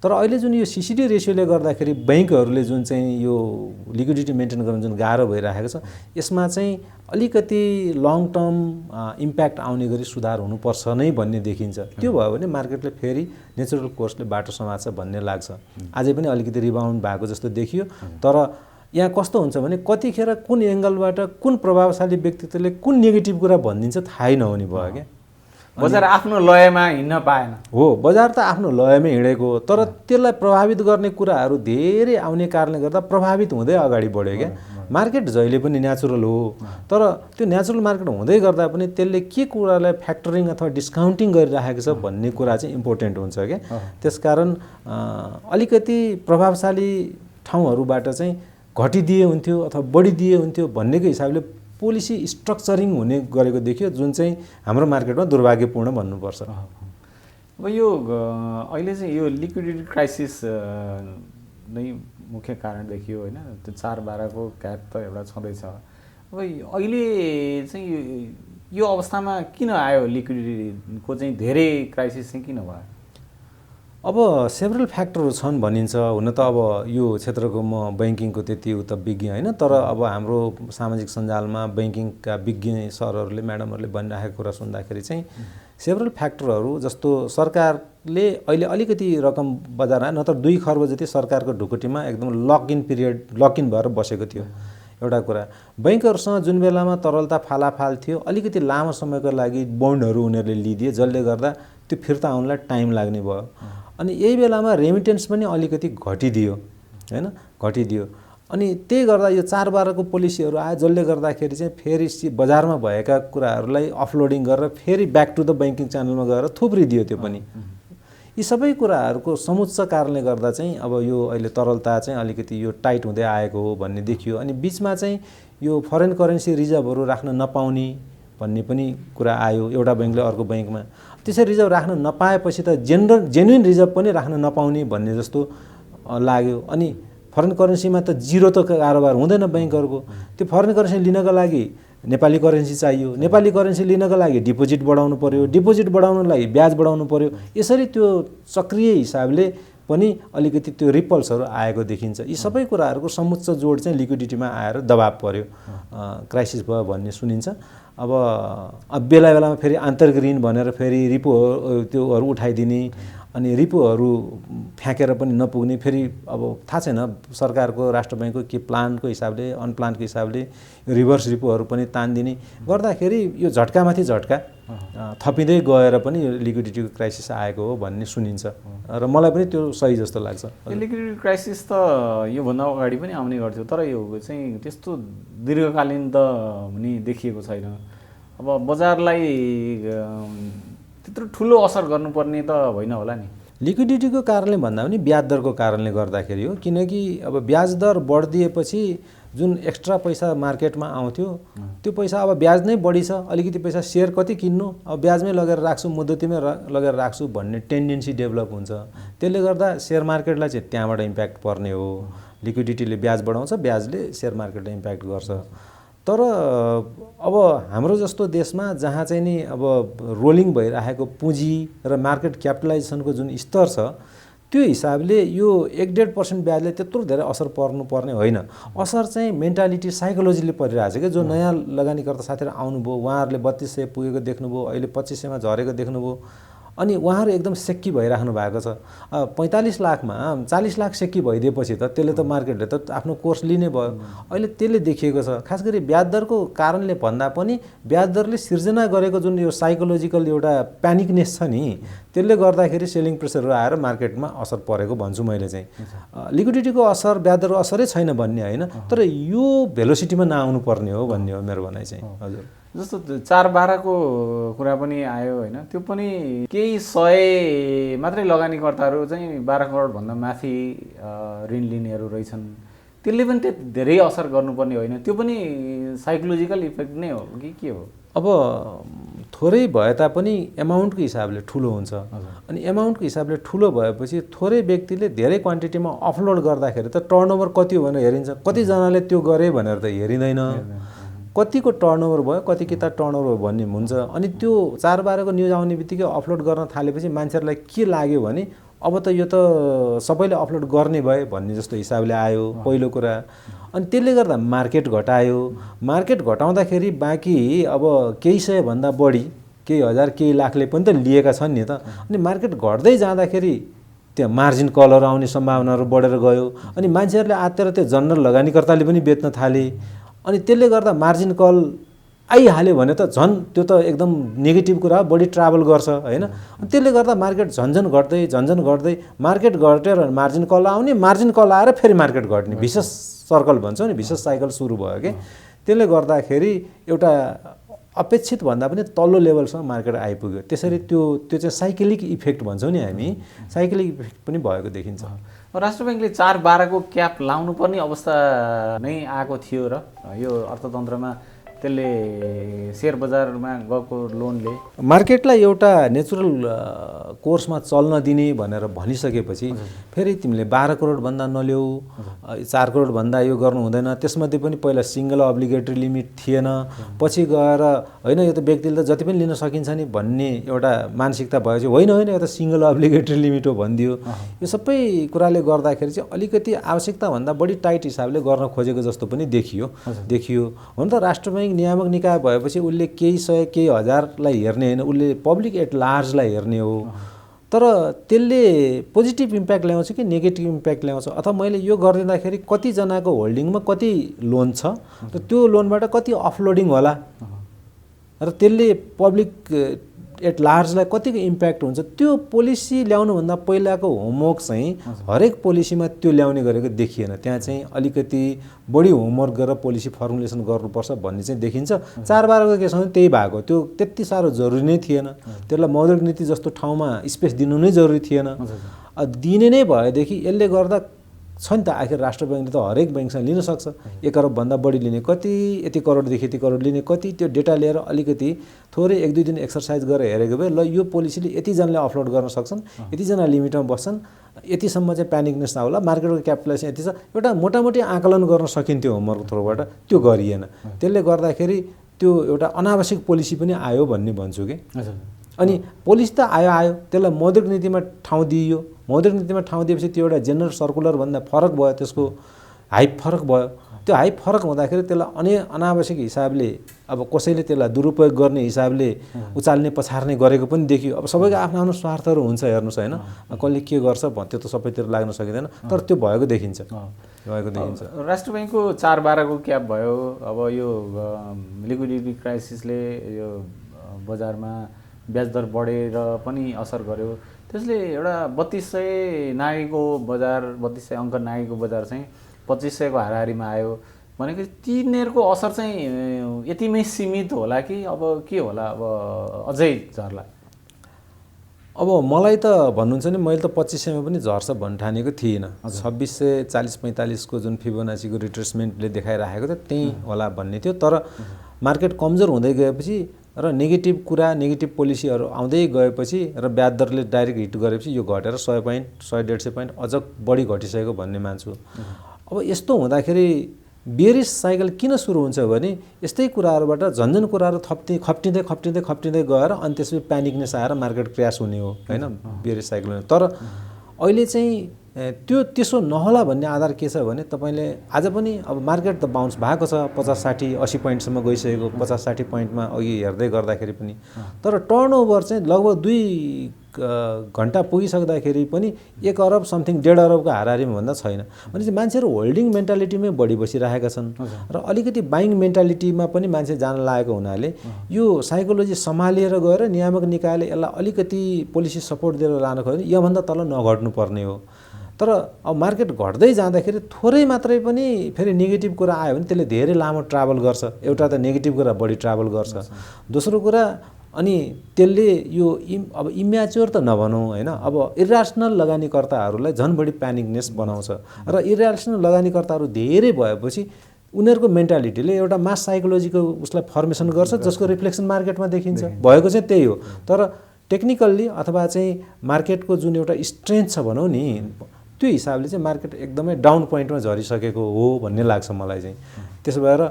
तर अहिले जुन यो सिसिडी रेसियोले गर्दाखेरि बैंकहरूले जुन चाहिँ यो लिक्विडिटी मेन्टेन गर्न जुन गाह्रो भइरहेको छ, यसमा चाहिँ अलिकति लङ टर्म इम्प्याक्ट आउने गरी सुधार हुनुपर्छ नै भन्ने देखिन्छ। त्यो भयो भने मार्केटले फेरि नेचुरल कोर्सले बाटो समात्छ भन्ने लाग्छ। अझै पनि अलिकति रिबाउन्ड भएको जस्तो देखियो। तर यहाँ कस्तो हुन्छ भने कतिखेर कुन एङ्गलबाट कुन प्रभावशाली व्यक्तित्वले कुन नेगेटिभ कुरा भनिदिन्छ थाहै नहुने भयो क्या। बजार आफ्नो लयमा हिँड्न पाएन हो, बजार त आफ्नो लयमै हिँडेको हो। तर त्यसलाई प्रभावित गर्ने कुराहरू धेरै आउने कारणले गर्दा प्रभावित हुँदै अगाडि बढ्यो क्या। मार्केट जहिले पनि नेचुरल हो। तर त्यो नेचुरल मार्केट हुँदै गर्दा पनि त्यसले के कुरालाई फ्याक्टरिङ अथवा डिस्काउन्टिङ गरिराखेको छ भन्ने कुरा चाहिँ इम्पोर्टेन्ट हुन्छ क्या। त्यसकारण अलिकति प्रभावशाली ठाउँहरूबाट चाहिँ घटिदिए हुन्थ्यो अथवा बढिदिए हुन्थ्यो भन्नेको हिसाबले पोलिसी स्ट्रक्चरिङ हुने गरेको देखियो, जुन चाहिँ हाम्रो मार्केटमा दुर्भाग्यपूर्ण भन्नुपर्छ। अब यो अहिले चाहिँ यो लिक्विडिटी क्राइसिस नै मुख्य कारण देखियो होइन। त्यो 4-12 को ग्याप त एउटा छँदैछ। अब अहिले चाहिँ यो अवस्थामा किन आयो लिक्विडिटीको चाहिँ धेरै क्राइसिस चाहिँ किन भयो? अब सेभरल फ्याक्टरहरू छन् भनिन्छ। हुन त अब यो क्षेत्रको म बैंकिङको त्यति उता विज्ञ होइन। तर अब हाम्रो सामाजिक सञ्जालमा बैंकिङका विज्ञ सरहरूले म्याडमहरूले भनिराखेको कुरा सुन्दाखेरि चाहिँ सेभरल फ्याक्टरहरू जस्तो सरकारले अहिले अलिकति रकम बजारमा नत्र 2 खर्ब जति सरकारको ढुकुटीमा एकदम लक इन भएर बसेको थियो। एउटा कुरा, बैंकहरूसँग जुन बेलामा तरलता फालाफाल थियो, अलिकति लामो समयको लागि बन्डहरू उनीहरूले लिदिए, जसले गर्दा त्यो फिर्ता आउनलाई टाइम लाग्ने भयो। अनि यही बेलामा रेमिटेन्स पनि अलिकति घटिदियो हैन, घटिदियो। अनि त्यही गर्दा यो 4-12 को पोलिसीहरू आयो, जसले गर्दाखेरि चाहिँ फेरि बजारमा भएका कुराहरूलाई अफलोडिङ गरेर फेरि ब्याक टु द बैंकिङ च्यानलमा गएर थुप्रिदियो। त्यो पनि यी सबै कुराहरूको समुच्च कारणले गर्दा चाहिँ अब यो अहिले तरलता चाहिँ अलिकति यो टाइट हुँदै आएको हो भन्ने देखियो। अनि बिचमा चाहिँ यो फरेन करेन्सी रिजर्भहरू राख्न नपाउने भन्ने पनि कुरा आयो एउटा बैंकले अर्को बैंकमा। त्यसरी रिजर्भ राख्न नपाएपछि त जेन्युन रिजर्भ पनि राख्न नपाउने भन्ने जस्तो लाग्यो। अनि फरेन करेन्सीमा त जिरो त कारोबार हुँदैन बैंकहरूको। त्यो फरेन करेन्सी लिनको लागि नेपाली करेन्सी चाहियो, नेपाली करेन्सी लिनको लागि डिपोजिट बढाउनु पर्यो, डिपोजिट बढाउनको लागि ब्याज बढाउनु पर्यो। यसरी त्यो चक्रीय हिसाबले पनि अलिकति त्यो रिपल्सहरू आएको देखिन्छ। यी सबै कुराहरूको समुच्च जोड चाहिँ लिक्विडिटीमा आएर दबाब पर्यो, क्राइसिस भयो भन्ने सुनिन्छ। अब बेला बेलामा फेरि आन्तरिक ऋण भनेर फेरि रिपो त्योहरू उठाइदिने, अनि रिपोहरू फ्याँकेर पनि नपुग्ने, फेरि अब थाहा छैन सरकारको राष्ट्र ब्याङ्कको के प्लानको हिसाबले अनप्लानको हिसाबले रिभर्स रिपोहरू पनि तानिदिने गर्दाखेरि यो झट्कामाथि झट्का थपिँदै गएर पनि यो लिक्विडिटीको क्राइसिस आएको हो भन्ने सुनिन्छ र मलाई पनि त्यो सही जस्तो लाग्छ। यो लिक्विडिटी क्राइसिस त योभन्दा अगाडि पनि आउने गर्थ्यो, तर यो चाहिँ त्यस्तो दीर्घकालीन त हुने देखिएको छैन। अब बजारलाई त्यत्रो ठुलो असर गर्नुपर्ने त होइन होला नि। लिक्विडिटीको कारणले भन्दा पनि ब्याज दरको कारणले गर्दाखेरि हो, किनकि अब ब्याज दर बढिदिएपछि जुन एक्स्ट्रा पैसा मार्केटमा आउँथ्यो त्यो पैसा अब ब्याज नै बढी छ, अलिकति पैसा सेयर कति किन्नु, अब ब्याजमै लगेर राख्छु, मुद्दतीमै लगेर राख्छु भन्ने टेन्डेन्सी डेभलप हुन्छ। त्यसले गर्दा सेयर मार्केटलाई चाहिँ त्यहाँबाट इम्प्याक्ट पर्ने हो। लिक्विडिटीले ब्याज बढाउँछ, ब्याजले सेयर मार्केटलाई इम्प्याक्ट गर्छ। तर अब हाम्रो जस्तो देशमा जहाँ चाहिँ नि अब रोलिङ भइरहेको पुँजी र मार्केट क्यापिटलाइजेसनको जुन स्तर छ त्यो हिसाबले यो 1-1.5% ब्याजले त्यत्रो धेरै असर पर्नुपर्ने होइन। असर चाहिँ मेन्टालिटी साइकोलोजीले परिरहेछ कि जो नयाँ लगानीकर्ता साथीहरू आउनुभयो, उहाँहरूले 3200 पुगेको देख्नुभयो, अहिले 2500मा झरेको देख्नुभयो, अनि उहाँहरू एकदम सेक्की भइराख्नु भएको छ। 45 लाखमा 40 लाख सेक्की भइदिएपछि त त्यसले त मार्केटले त आफ्नो कोर्स लिने भयो। अहिले त्यसले देखिएको छ, खास गरी ब्याज दरको कारणले भन्दा पनि ब्याज दरले सिर्जना गरेको जुन यो साइकोलोजिकल एउटा प्यानिकनेस छ नि, त्यसले गर्दाखेरि सेलिङ प्रेसरहरू आएर मार्केटमा असर परेको भन्छु मैले चाहिँ। लिक्विडिटीको असर ब्याज दरको असरै छैन भन्ने होइन, तर यो भेलोसिटीमा नआउनु पर्ने हो भन्ने हो मेरो भनाइ चाहिँ। हजुर, जस्तो 4-12 को कुरा पनि आयो होइन, त्यो पनि केही 100 मात्रै लगानीकर्ताहरू चाहिँ 12 करोडभन्दा माथि ऋण लिनेहरू रहेछन्, त्यसले पनि धेरै असर गर्नुपर्ने होइन, त्यो पनि साइकोलोजिकल इफेक्ट नै हो कि के हो? अब थोरै भए तापनि एमाउन्टको हिसाबले ठुलो हुन्छ, अनि एमाउन्टको हिसाबले ठुलो भएपछि थोरै व्यक्तिले धेरै क्वान्टिटीमा अफलोड गर्दाखेरि त टर्नओभर कति हो भनेर हेरिन्छ, कतिजनाले त्यो गरे भनेर त हेरिँदैन, कतिको टर्नओभर भयो, कति किता टर्नओभर भन्ने हुन्छ। अनि त्यो 4-12 को न्युज आउने बित्तिकै अपलोड गर्न थालेपछि मान्छेहरूलाई के लाग्यो भने अब त यो त सबैले अपलोड गर्ने भए भन्ने जस्तो हिसाबले आयो पहिलो कुरा। अनि त्यसले गर्दा मार्केट घटायो। मार्केट घटाउँदाखेरि बाँकी अब केही सयभन्दा बढी, केही हजार केही लाखले पनि त लिएका छन् नि त। अनि मार्केट घट्दै जाँदाखेरि त्यहाँ मार्जिन कलहरू आउने सम्भावनाहरू बढेर गयो, अनि मान्छेहरूले आत्तेर त्यो जनरल लगानीकर्ताले पनि बेच्न थाले, अनि त्यसले गर्दा मार्जिन कल आइहाल्यो भने त झन् त्यो त एकदम नेगेटिभ कुरा, बढी ट्राभल गर्छ होइन। अनि त्यसले गर्दा मार्केट झन्झन घट्दै मार्केट घटेर मार्जिन कल आउने, मार्जिन कल आएर फेरि मार्केट घट्ने भिसियस सर्कल भन्छौँ नि, भिसियस साइकल सुरु भयो कि। त्यसले गर्दाखेरि एउटा अपेक्षित भन्दा पनि तल्लो लेभलसम्म मार्केट आइपुग्यो। त्यसरी त्यो चाहिँ साइक्लिक इफेक्ट भन्छौँ नि हामी, साइक्लिक इफेक्ट पनि भएको देखिन्छ। राष्ट्र ब्याङ्कले 4-12 को क्याप लाउनु पर्ने अवस्था नै आएको थियो र यो अर्थतन्त्रमा त्यसले सेयर बजारमा गएको लोनले मार्केटलाई एउटा नेचुरल कोर्समा चल्न दिने भनेर भनिसकेपछि फेरि तिमीले 12 करोडभन्दा नल्याऊ, 4 करोडभन्दा यो गर्नु हुँदैन। त्यसमध्ये पनि पहिला सिङ्गल अब्लिगेटरी लिमिट थिएन, पछि गएर होइन यो त व्यक्तिले त जति पनि लिन सकिन्छ नि भन्ने एउटा मानसिकता भएपछि होइन यो त सिङ्गल अब्लिगेटरी लिमिट हो भनिदियो। यो सबै कुराले गर्दाखेरि चाहिँ अलिकति आवश्यकताभन्दा बढी टाइट हिसाबले गर्न खोजेको जस्तो पनि देखियो। हुन त राष्ट्र ब्याङ्क नियामक निकाय भएपछि उसले केही सय केही हजारलाई हेर्ने होइन, उसले पब्लिक एट लार्जलाई हेर्ने हो। तर त्यसले पोजिटिभ इम्प्याक्ट ल्याउँछ कि नेगेटिभ इम्प्याक्ट ल्याउँछ, अथवा मैले यो गरिदिँदाखेरि कतिजनाको होल्डिङमा कति लोन छ र त्यो लोनबाट कति अफलोडिङ होला र त्यसले पब्लिक एट लार्जलाई कतिको इम्प्याक्ट हुन्छ, त्यो पोलिसी ल्याउनुभन्दा पहिलाको होमवर्क चाहिँ हरेक पोलिसीमा त्यो ल्याउने गरेको देखिएन। त्यहाँ चाहिँ अलिकति बढी होमवर्क गरेर पोलिसी फर्मुलेसन गर्नुपर्छ भन्ने चाहिँ देखिन्छ। 4-12 को केसमा त्यही भएको, त्यो त्यति साह्रो जरुरी नै थिएन, त्यसलाई मौद्रिक नीति जस्तो ठाउँमा स्पेस दिनु नै जरुरी थिएन। दिने नै भएदेखि यसले गर्दा छ नि त, आखिर राष्ट्र ब्याङ्कले त हरेक ब्याङ्कसँग लिन सक्छ। 1 अरबभन्दा बढी लिने कति, यति करोडदेखि यति करोड लिने कति, त्यो डेटा लिएर अलिकति थोरै 1-2 दिन एक्सर्साइज गरेर हेरेको भए ल यो पोलिसीले यतिजनाले अफलोड गर्न सक्छन्, यतिजना लिमिटमा बस्छन्, यतिसम्म चाहिँ प्यानिकनेस नहोला, मार्केटको क्यापिटलाइजेसन यति छ, एउटा मोटामोटी आकलन गर्न सकिन्थ्यो होमवर्क थ्रोबाट, त्यो गरिएन। त्यसले गर्दाखेरि त्यो एउटा अनावश्यक पोलिसी पनि आयो भन्ने भन्छु कि। अनि पोलिसी त आयो, त्यसलाई मौद्रिक नीतिमा ठाउँ दिइयो। मौद्रिक नीतिमा ठाउँ दिएपछि त्यो एउटा जेनरल सर्कुलर भन्दा फरक भयो, त्यसको हाइप फरक भयो। त्यो हाई फरक हुँदाखेरि त्यसलाई अनावश्यक हिसाबले अब कसैले त्यसलाई दुरुपयोग गर्ने हिसाबले उचाल्ने पछार्ने गरेको पनि देखियो। अब सबैको आफ्नो आफ्नो स्वार्थहरू हुन्छ, हेर्नुहोस् होइन, कसले के गर्छ त्यो त सबैतिर लाग्न सकिँदैन, तर त्यो भएको देखिन्छ। राष्ट्र बैङ्कको 4/12 को क्याप भयो। अब यो लिक्विडिटी क्राइसिसले यो बजारमा ब्याज दर बढेर पनि असर गर्यो। त्यसले एउटा 3200 नागेको बजार, 3200 अङ्क नागेको बजार चाहिँ 2500 को हाराहारीमा आयो भनेको तिनीहरूको असर चाहिँ यतिमै सीमित होला कि अब के होला, अब अझै झर्ला? अब मलाई त भन्नुहुन्छ नि, मैले त 2500 मा पनि झर्छ भन्ने ठानेको थिइनँ। 2640-45 को जुन फिबोनाचीको रिट्रेसमेन्टले देखाइराखेको त त्यही होला भन्ने थियो। तर मार्केट कमजोर हुँदै गएपछि र नेगेटिभ कुरा, नेगेटिभ पोलिसीहरू आउँदै गएपछि र ब्याज दरले डाइरेक्ट हिट गरेपछि यो घटेर 100 पोइन्ट 100-150 पोइन्ट अझ बढी घटिसकेको भन्ने मान्छु। अब यस्तो हुँदाखेरि बेरिस साइकल किन सुरु हुन्छ भने यस्तै कुराहरूबाट झन्झन कुराहरू खप्टिँदै गएर अनि त्यसपछि प्यानिकनेस आएर मार्केट क्र्यास हुने हो होइन, बेरिस साइकल हुने। तर अहिले चाहिँ त्यसो नहोला भन्ने आधार के छ भने तपाईँले आज पनि अब मार्केट त बााउन्स भएको छ, 50-60-80 पोइन्टसम्म गइसकेको, 50-60 पोइन्टमा अघि हेर्दै गर्दाखेरि पनि। तर टर्नओभर चाहिँ लगभग 2 घन्टा पुगिसक्दाखेरि पनि 1 अरब समथिङ 1.5 अरबको हाराहारीमा भन्दा छैन। भनेपछि मान्छेहरू होल्डिङ मेन्टालिटीमै बढी बसिरहेका छन् र अलिकति बाइङ मेन्टालिटीमा पनि मान्छे जान लागेको हुनाले यो साइकोलोजी सम्हालिएर गएर नियामक निकायले यसलाई अलिकति पोलिसी सपोर्ट दिएर लानु खोज्यो भने योभन्दा तल नघट्नु पर्ने हो। तर अब मार्केट घट्दै जाँदाखेरि थोरै मात्रै पनि फेरि नेगेटिभ कुरा आयो भने त्यसले धेरै लामो ट्राभल गर्छ। एउटा त नेगेटिभ कुरा बढी ट्राभल गर्छ, दोस्रो कुरा अनि त्यसले यो अब इम्याच्योर त नभनौँ होइन, अब इरेसनल लगानीकर्ताहरूलाई झन् बढी प्यानिकनेस बनाउँछ र इरेसनल लगानीकर्ताहरू धेरै भएपछि उनीहरूको मेन्टालिटीले एउटा मास साइकोलोजीको उसलाई फर्मेसन गर्छ जसको रिफ्लेक्सन मार्केटमा देखिन्छ। भएको चाहिँ त्यही हो। तर टेक्निकल्ली अथवा चाहिँ मार्केटको जुन एउटा स्ट्रेन्थ छ भनौँ नि, त्यो हिसाबले चाहिँ मार्केट एकदमै डाउन पोइन्टमा झरिसकेको हो भन्ने लाग्छ मलाई चाहिँ। त्यसो भएर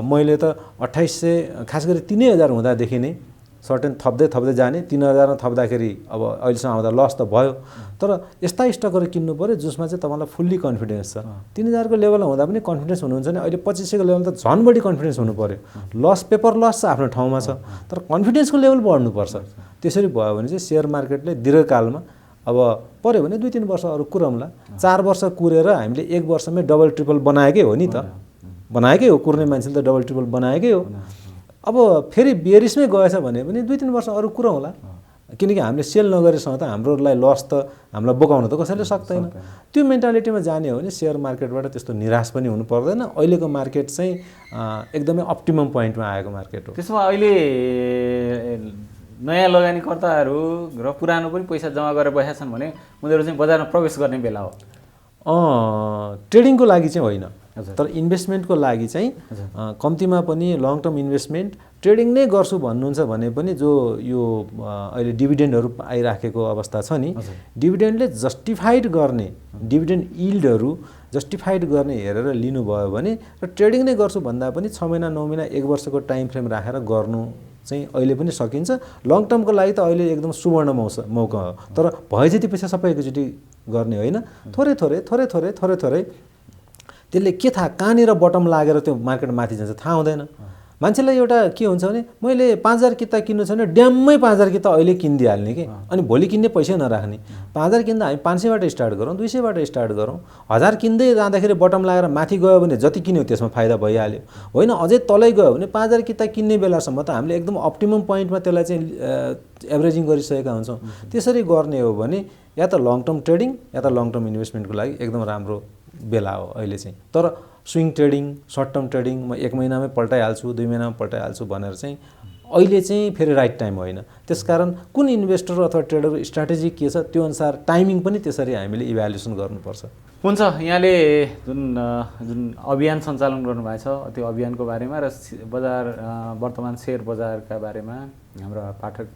मैले त 2800 खास गरी 3000 हुँदादेखि नै सर्टेन थप्दै जाने, 3000 मा थप्दाखेरि अब अहिलेसम्म आउँदा लस त भयो। तर यस्ता स्टकहरू किन्नु पऱ्यो जसमा चाहिँ तपाईँलाई फुल्ली कन्फिडेन्स छ। 3000 को लेभलमा हुँदा पनि कन्फिडेन्स हुनुहुन्छ भने अहिले 2500 को लेभल त झन् बढी कन्फिडेन्स हुनु पऱ्यो। लस पेपर लस छ आफ्नो ठाउँमा छ, तर कन्फिडेन्सको लेभल बढ्नुपर्छ। त्यसरी भयो भने चाहिँ सेयर मार्केटले दीर्घकालमा अब पऱ्यो भने 2-3 वर्ष अरू कुरौँला, 4 वर्ष कुरेर हामीले 1 वर्षमै डबल ट्रिपल बनाएकै हो नि त, बनाएकै हो। कुर्ने मान्छेले त डबल ट्रिपल बनाएकै हो। अब फेरि बेरिसमै गएछ भने पनि 2-3 वर्ष अरू कुरौँला, किनकि हामीले सेल नगरेसँग त हाम्रोलाई लस त हामीलाई बोकाउन त कसैले सक्दैन। त्यो मेन्टालिटीमा जाने हो भने सेयर मार्केटबाट त्यस्तो निराश पनि हुनु पर्दैन। अहिलेको मार्केट चाहिँ एकदमै अप्टिमम पोइन्टमा आएको मार्केट हो। त्यसमा अहिले नयाँ लगानीकर्ताहरू र पुरानो पनि पैसा जम्मा गरेर बसेका छन् भने उनीहरू चाहिँ बजारमा प्रवेश गर्ने बेला हो। ट्रेडिङको लागि चाहिँ होइन, तर इन्भेस्टमेन्टको लागि चाहिँ कम्तीमा पनि लङ टर्म इन्भेस्टमेन्ट ट्रेडिङ नै गर्छु भन्नुहुन्छ भने पनि जो यो अहिले डिभिडेन्डहरू आइराखेको अवस्था छ नि, डिभिडेन्डले जस्टिफाइड गर्ने, डिभिडेन्ड यिल्डहरू जस्टिफाइड गर्ने हेरेर लिनुभयो भने र ट्रेडिङ नै गर्छु भन्दा पनि 6 महिना 9 महिना 1 वर्षको टाइम फ्रेम राखेर गर्नु चाहिँ अहिले पनि सकिन्छ। लङ टर्मको लागि त अहिले एकदम सुवर्ण मौका हो। तर भए जति पैसा सबै एकैचोटि गर्ने होइन, थोरै त्यसले के थाहा कहाँनिर बटम लागेर त्यो मार्केट माथि जान्छ थाहा हुँदैन। मान्छेलाई एउटा के हुन्छ भने मैले 5000 किता किन्नु छ भने ड्याम्मै 5000 किता अहिले किनिदिइहाल्ने कि, अनि भोलि किन्ने पैसै नराख्ने। 5000 किन्दा हामी 500 बाट स्टार्ट गरौँ, 200 बाट स्टार्ट गरौँ। 1000 किन्दै जाँदाखेरि बटम लागेर माथि गयो भने जति किन्यो त्यसमा फाइदा भइहाल्यो। होइन अझै तलै गयो भने 5000 किता किन्ने बेलासम्म त हामीले एकदम अप्टिमम पोइन्टमा त्यसलाई चाहिँ एभरेजिङ गरिसकेका हुन्छौँ। त्यसरी गर्ने हो भने या त लङ टर्म ट्रेडिङ या त लङ टर्म इन्भेस्टमेन्टको लागि एकदम राम्रो बेला हो अहिले चाहिँ। तर swing trading, short term trading म 1 महिनामै पल्टाइहाल्छु, 2 महिनामा पल्टाइहाल्छु भनेर चाहिँ अहिले चाहिँ फेरि राइट टाइम होइन। त्यसकारण कुन इन्भेस्टर अथवा ट्रेडरको स्ट्राटेजी के छ त्यो अनुसार टाइमिङ पनि त्यसरी हामीले इभ्यालुएसन गर्नुपर्छ। हुन्छ, यहाँले जुन अभियान सञ्चालन गर्नुभएको छ त्यो अभियानको बारेमा र बजार वर्तमान सेयर बजारका बारेमा हाम्रो पाठक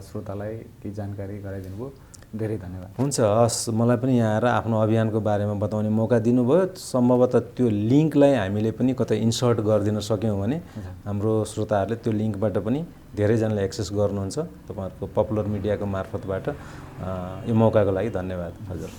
श्रोतालाई केही जानकारी गराइदिनु भयो, धेरै धन्यवाद। हुन्छ, हस्, मलाई पनि यहाँ आएर आफ्नो अभियानको बारेमा बताउने मौका दिनुभयो। सम्भवतः त्यो लिङ्कलाई हामीले पनि कतै इन्सर्ट गरिदिन सक्यौँ भने हाम्रो श्रोताहरूले त्यो लिङ्कबाट पनि धेरैजनाले एक्सेस गर्नुहुन्छ। तपाईँहरूको पपुलर मिडियाको मार्फतबाट यो मौकाको लागि धन्यवाद हजुर।